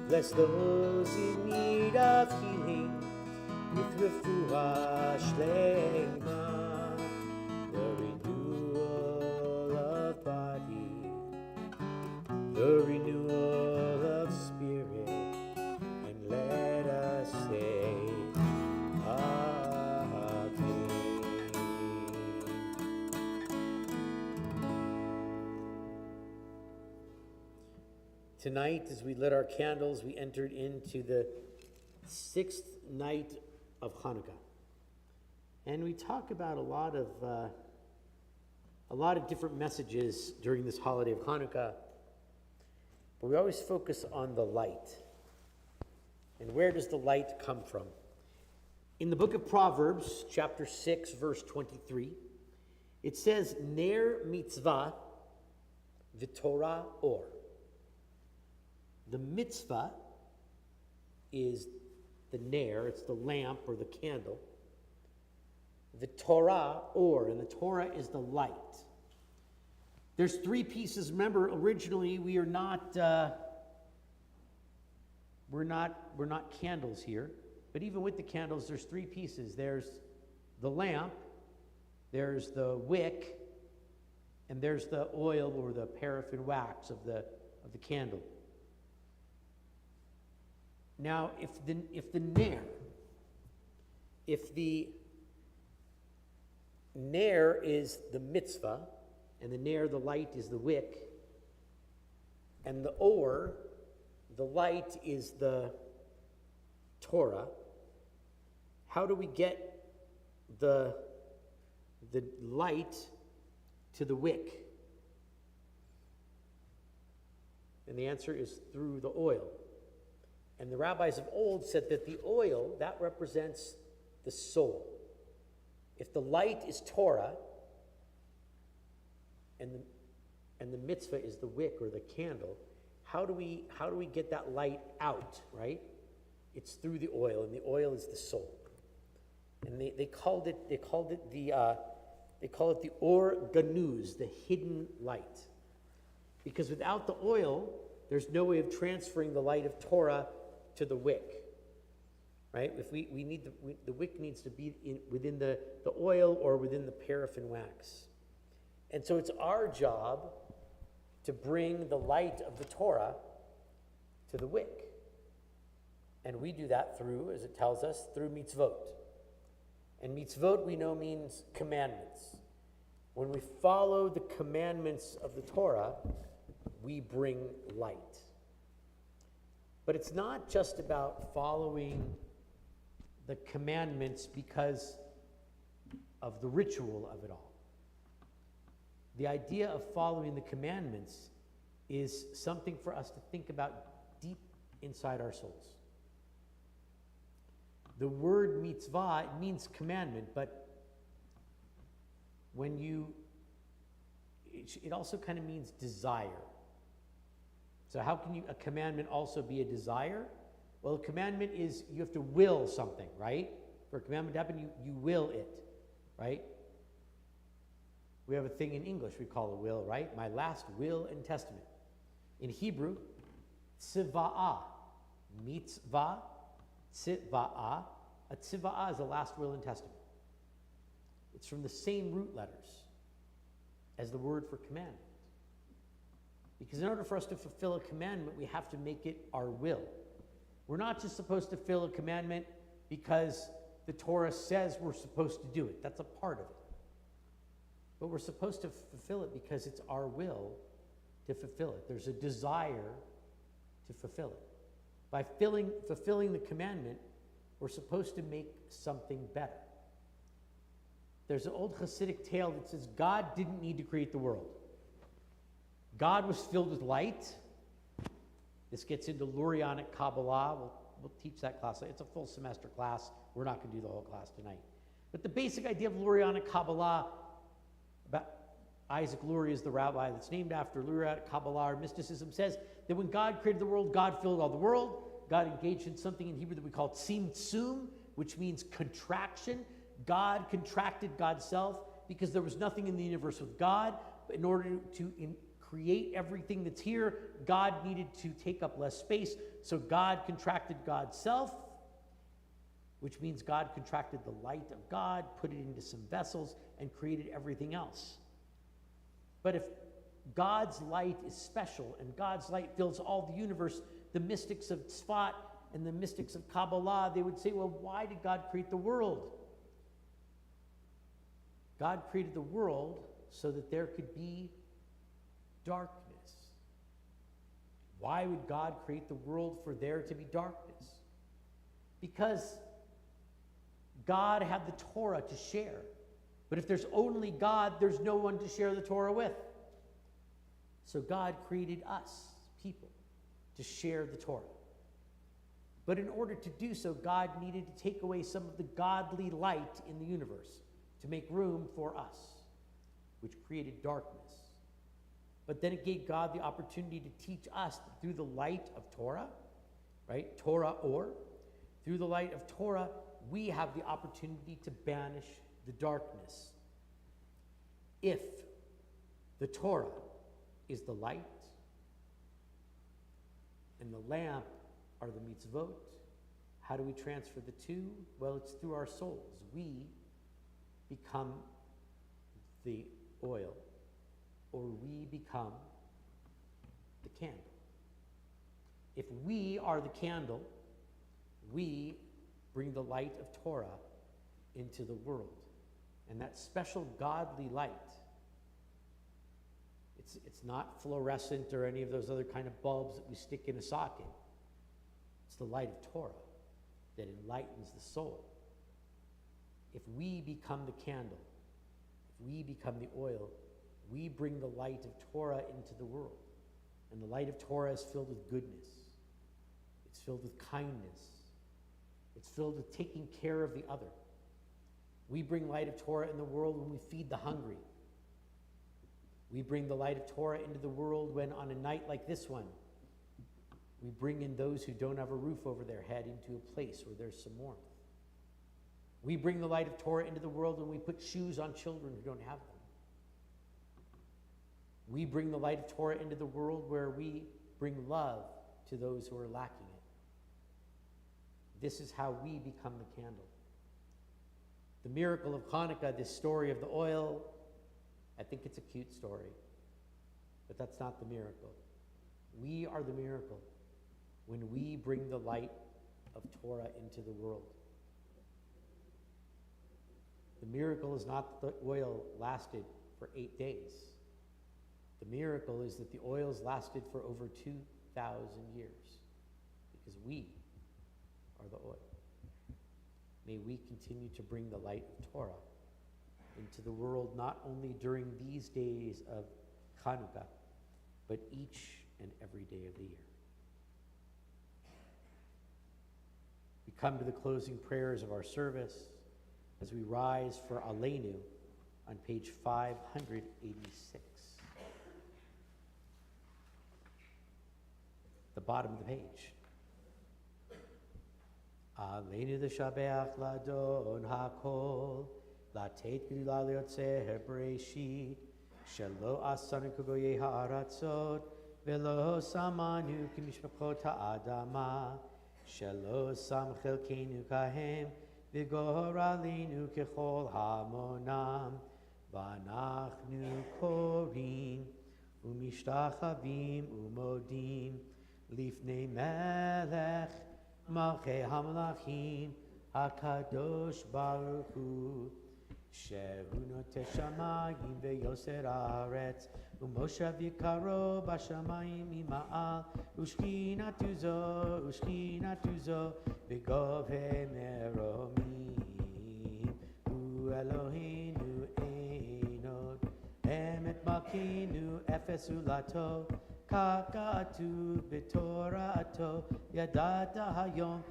Bless those in need of healing with refuah shlema, the renewal of body, the renewal of spirit, and let us say, Amen. Tonight, as we lit our candles, we entered into the 6th night of Hanukkah. And we talk about a lot of different messages during this holiday of Hanukkah, but we always focus on the light. And where does the light come from? In the book of Proverbs, chapter 6, verse 23, it says, Ner mitzvah v'torah or. The mitzvah is the ner, it's the lamp or the candle. The Torah, and the Torah is the light. There's 3 pieces. Remember, originally we're not candles here, but even with the candles, there's 3 pieces. There's the lamp, there's the wick, and there's the oil or the paraffin wax of the candle. Now, if the ner is the mitzvah, and the ner, the light, is the wick, and the or, the light, is the Torah, how do we get the light to the wick? And the answer is through the oil. And the rabbis of old said that the oil, that represents the soul. If the light is Torah, and the mitzvah is the wick or the candle, how do we get that light out, right? It's through the oil, and the oil is the soul. And they called it the or ganuz, the hidden light. Because without the oil, there's no way of transferring the light of Torah to the wick, right? If we need the wick needs to be within the oil or within the paraffin wax. And so it's our job to bring the light of the Torah to the wick. And we do that through, as it tells us, through mitzvot. And mitzvot we know means commandments. When we follow the commandments of the Torah, we bring light. But it's not just about following the commandments because of the ritual of it all. The idea of following the commandments is something for us to think about deep inside our souls. The word mitzvah, it means commandment, but it also kind of means desire. So how can a commandment also be a desire? Well, a commandment is you have to will something, right? For a commandment to happen, you will it, right? We have a thing in English we call a will, right? My last will and testament. In Hebrew, tziva'ah, mitzvah, tziva'ah. A tziva'ah is the last will and testament. It's from the same root letters as the word for commandment. Because in order for us to fulfill a commandment, we have to make it our will. We're not just supposed to fulfill a commandment because the Torah says we're supposed to do it. That's a part of it. But we're supposed to fulfill it because it's our will to fulfill it. There's a desire to fulfill it. By fulfilling the commandment, we're supposed to make something better. There's an old Hasidic tale that says God didn't need to create the world. God was filled with light. This gets into Lurianic Kabbalah. We'll teach that class. It's a full semester class. We're not going to do the whole class tonight. But the basic idea of Lurianic Kabbalah, about Isaac Luria is the rabbi that's named after Lurianic Kabbalah or mysticism, says that when God created the world, God filled all the world. God engaged in something in Hebrew that we call tzimtzum, which means contraction. God contracted God's self because there was nothing in the universe with God. But in order to create everything that's here, God needed to take up less space. So God contracted God's self, which means God contracted the light of God, put it into some vessels, and created everything else. But if God's light is special and God's light fills all the universe, the mystics of Tzfat and the mystics of Kabbalah, they would say, well, why did God create the world? God created the world so that there could be darkness. Why would God create the world for there to be darkness? Because God had the Torah to share. But if there's only God, there's no one to share the Torah with. So God created us, people, to share the Torah. But in order to do so, God needed to take away some of the godly light in the universe to make room for us, which created darkness. But then it gave God the opportunity to teach us through the light of Torah, right? Torah or. Through the light of Torah, we have the opportunity to banish the darkness. If the Torah is the light and the lamp are the mitzvot, how do we transfer the two? Well, it's through our souls. We become the oil, or we become the candle. If we are the candle, we bring the light of Torah into the world. And that special godly light, it's not fluorescent or any of those other kind of bulbs that we stick in a socket. It's the light of Torah that enlightens the soul. If we become the candle, if we become the oil, we bring the light of Torah into the world. And the light of Torah is filled with goodness. It's filled with kindness. It's filled with taking care of the other. We bring light of Torah in the world when we feed the hungry. We bring the light of Torah into the world when, on a night like this one, we bring in those who don't have a roof over their head into a place where there's some warmth. We bring the light of Torah into the world when we put shoes on children who don't have them. We bring the light of Torah into the world where we bring love to those who are lacking it. This is how we become the candle. The miracle of Hanukkah, this story of the oil, I think it's a cute story, but that's not the miracle. We are the miracle when we bring the light of Torah into the world. The miracle is not that the oil lasted for 8 days. The miracle is that the oils lasted for over 2,000 years, because we are the oil. May we continue to bring the light of Torah into the world, not only during these days of Hanukkah, but each and every day of the year. We come to the closing prayers of our service as we rise for Aleinu on page 586. The bottom of the page. Aleinu l'shabeach l'adon hakol, לתת גדולה ליוצר בראשית, שלא עשנו כגויי הארצות, ולא שמנו כמשפחות האדמה, שלא שם חלקנו כהם, וגורלנו ככל המונם, ואנחנו קוראים ומשתחווים ומודים לפני מלך מלכי המלכים הקדוש ברוך הוא, שהוא נוטה שמיים ויוסר הארץ, ומושב יקרו בשמיים ממעל, ושכינתו זו בגובה מרומים. הוא אלוהינו Malkinu efesulato, kakatu bitorato, yadata hayom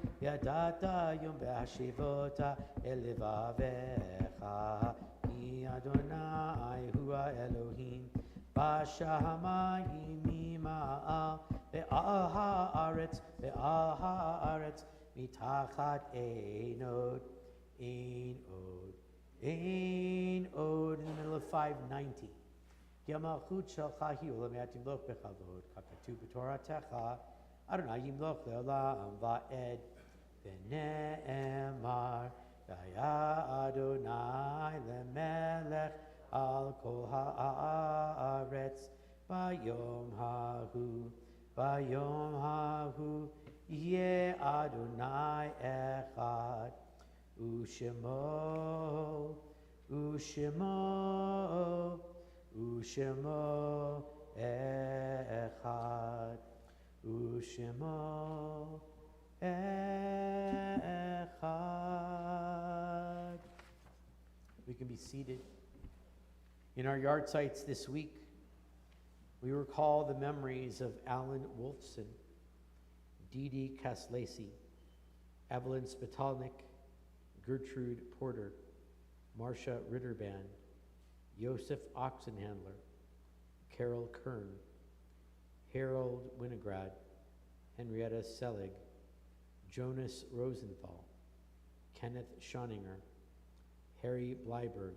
behashivota elevavecha, ki Adonai hua Elohim, basha hamayim mima'al, ve'al ha'aretz, mitachat einod, in the middle of 590. Yamalchut shelcha hi u'lameat yimloch bechavod kakatu b'toratecha Adonai yimloch le'olam va'ed v'ne'emar v'haya Adonai le'melech al kol ha'aretz v'yom hahu yeh Adonai echad Ushemo echad, Ushemo echad. We can be seated. In our yard sites this week, we recall the memories of Alan Wolfson, Dee Dee Kaslacey, Evelyn Spitalnik, Gertrude Porter, Marcia Ritterband, Joseph Oxenhandler, Carol Kern, Harold Winograd, Henrietta Selig, Jonas Rosenthal, Kenneth Schoninger, Harry Bleiberg,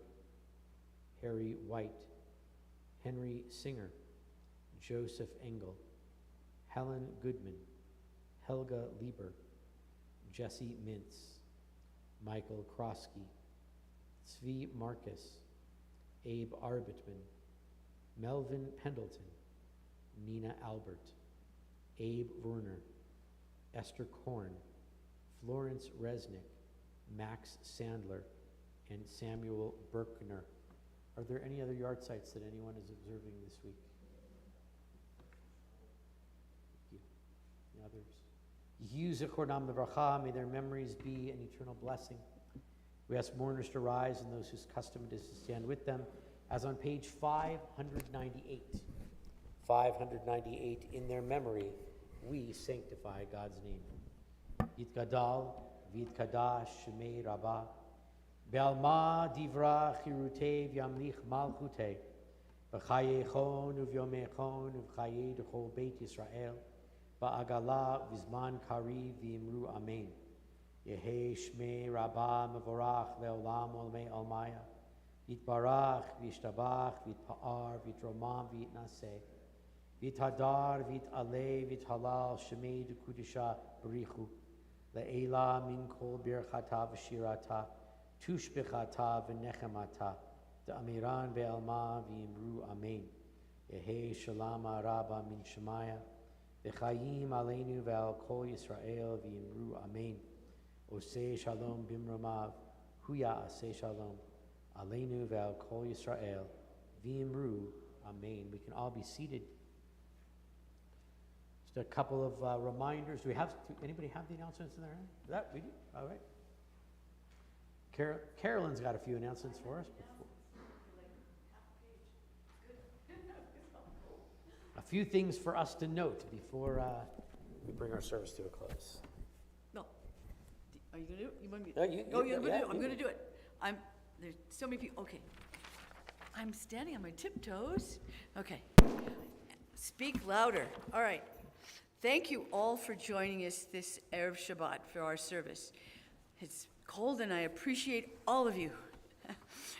Harry White, Henry Singer, Joseph Engel, Helen Goodman, Helga Lieber, Jesse Mintz, Michael Krosky, Zvi Marcus, Abe Arbitman, Melvin Pendleton, Nina Albert, Abe Werner, Esther Korn, Florence Resnick, Max Sandler, and Samuel Berkner. Are there any other yard sites that anyone is observing this week? Thank you. Any others? Yehu zechronam levracha, may their memories be an eternal blessing. We ask mourners to rise and those whose custom it is to stand with them, as on page 598. 598, in their memory, we sanctify God's name. Yitgadal, v'yitkadash, shemei rabbah, be'alma divra chirutev yamlich malchute, v'chayechon uvyomechon uv'chayei d'chol beit Yisrael, ba'agala v'zman kariv v'imru amen. Yehe shmei rabbah mevorach le'olam olmei almaya, v'yitbarach v'yishtabach v'yitpa'ar v'yitromam v'yitnaseh, v'yithadar v'yit'aleh v'yithalal shemei d'kudisha b'richu, le'ela min kol birchata v'shirata, tushbechata v'nechemata, da'amiran be'alma v'yimru amen. Yehe shalama rabba min shemaya, v'chayim aleinu ve'al kol Yisrael v'yimru amen. Oseh shalom bimromav, huya aseh shalom, aleinu ve'al kol Yisrael v'yimru amen. We can all be seated. Just a couple of reminders. Do we have, anybody have the announcements in their hand? That we do? All right. Carolyn's got a few announcements for us. A few things for us to note before we bring our service to a close. No. Are you gonna do it? You want me? No, you're gonna do it. I'm gonna do it. There's so many people, okay. I'm standing on my tiptoes. Okay. Speak louder. All right. Thank you all for joining us this Erev Shabbat for our service. It's cold and I appreciate all of you.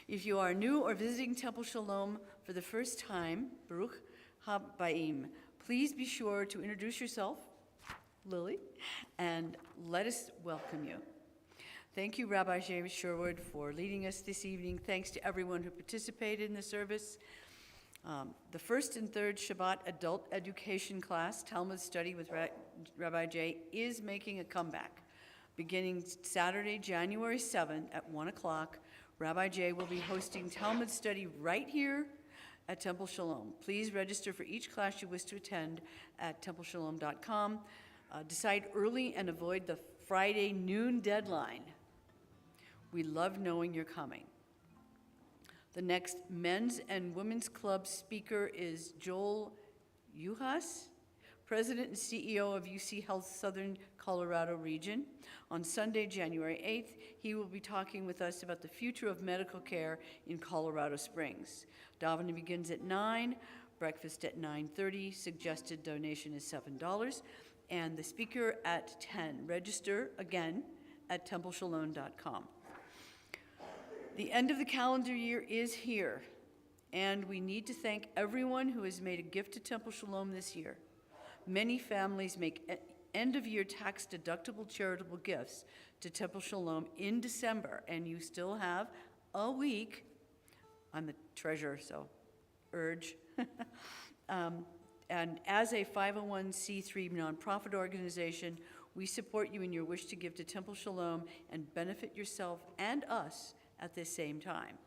If you are new or visiting Temple Shalom for the first time, Baruch Habaim, please be sure to introduce yourself, Lily, and let us welcome you. Thank you, Rabbi James Sherwood, for leading us this evening. Thanks to everyone who participated in the service. The first and third Shabbat adult education class, Talmud study with Rabbi J, is making a comeback. Beginning Saturday, January 7th at 1 o'clock, Rabbi J will be hosting Talmud study right here at Temple Shalom. Please register for each class you wish to attend at templeshalom.com. Decide early and avoid the Friday noon deadline. We love knowing you're coming. The next Men's and Women's Club speaker is Joel Uhas, President and CEO of UC Health Southern Colorado Region. On Sunday, January 8th, he will be talking with us about the future of medical care in Colorado Springs. Davening begins at 9, breakfast at 9:30, suggested donation is $7, and the speaker at 10. Register, again, at templeshalom.com. The end of the calendar year is here, and we need to thank everyone who has made a gift to Temple Shalom this year. Many families make end-of-year tax-deductible charitable gifts to Temple Shalom in December, and you still have a week. I'm the treasurer, so urge. And as a 501c3 nonprofit organization, we support you in your wish to give to Temple Shalom and benefit yourself and us at the same time.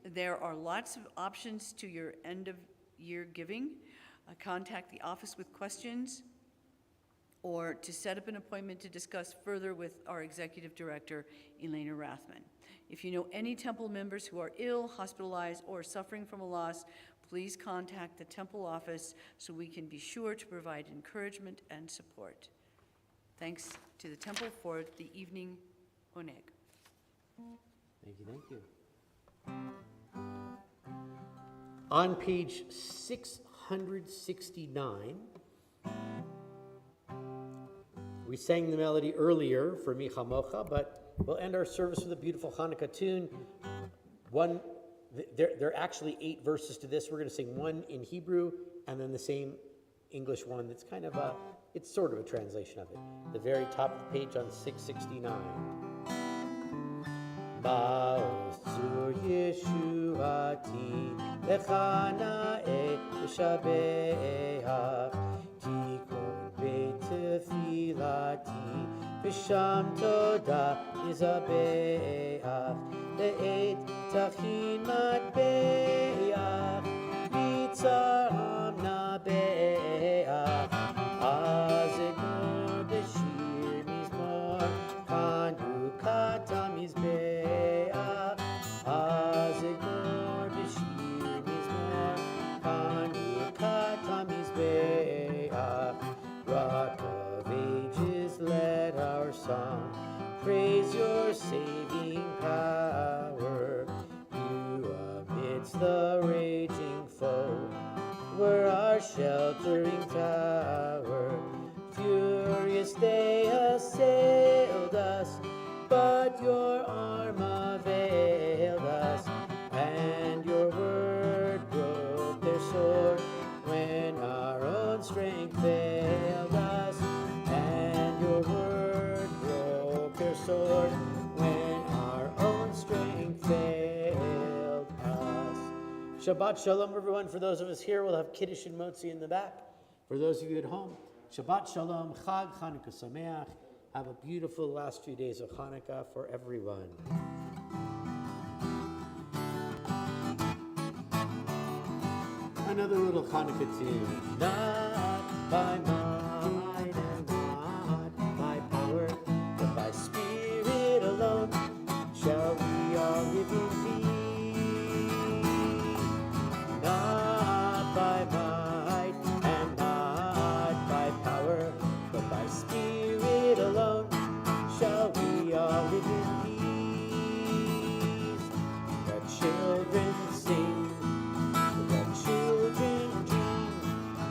There are lots of options to your end-of-year giving. Contact the office with questions or to set up an appointment to discuss further with our executive director, Elena Rathman. If you know any Temple members who are ill, hospitalized, or suffering from a loss, please contact the Temple office so we can be sure to provide encouragement and support. Thanks to the Temple for the evening oneg. Thank you, thank you. On page 669, we sang the melody earlier for Mi Chamocha, but we'll end our service with a beautiful Hanukkah tune. There are actually 8 verses to this. We're going to sing one in Hebrew and then the same English one that's kind of it's sort of a translation of it. The very top of the page on 669. Ba'osur Yeshuati Lechanae V'shabeach Tikon Beit Tefilati V'sham Toda Nizabeach Le'et Tachin Matbeach V'tzar Amna Beach Azednor B'shir Mizmor Chanukah Tamizbeach Azednor B'shir Mizmor Chanukah Tamizbeach Rock of ages, let our song praise your saving power. You amidst the raging foe were our sheltering tower. Furious they assailed us, but your arm availed us, and your word broke their sword when our own strength failed us, and your word broke their sword when our own strength failed us. Shabbat Shalom, everyone. For those of us here, we'll have Kiddush and Motzi in the back. For those of you at home, Shabbat Shalom, Chag Chanukah Sameach. Have a beautiful last few days of Hanukkah for everyone. Another little Hanukkah tune. Not by might and not by power, but by Spirit alone shall we all live in peace. Not by might and not by power, but by Spirit alone shall we all live in peace. The children sing, the children dream,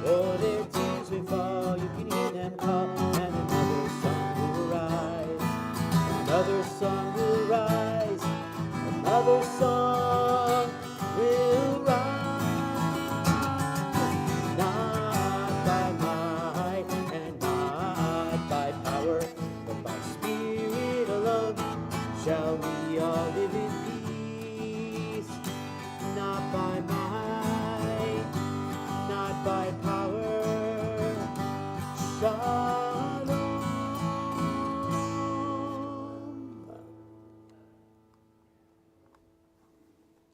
oh, their tears will fall, you can hear them call, and another song will rise, another song will rise, another song will rise. Not by might and not by power, but by Spirit alone shall we all live in peace. Not by might, not by power. Shalom.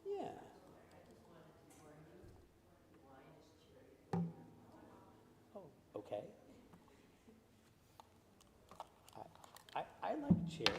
Yeah. Oh, okay. I like cherry.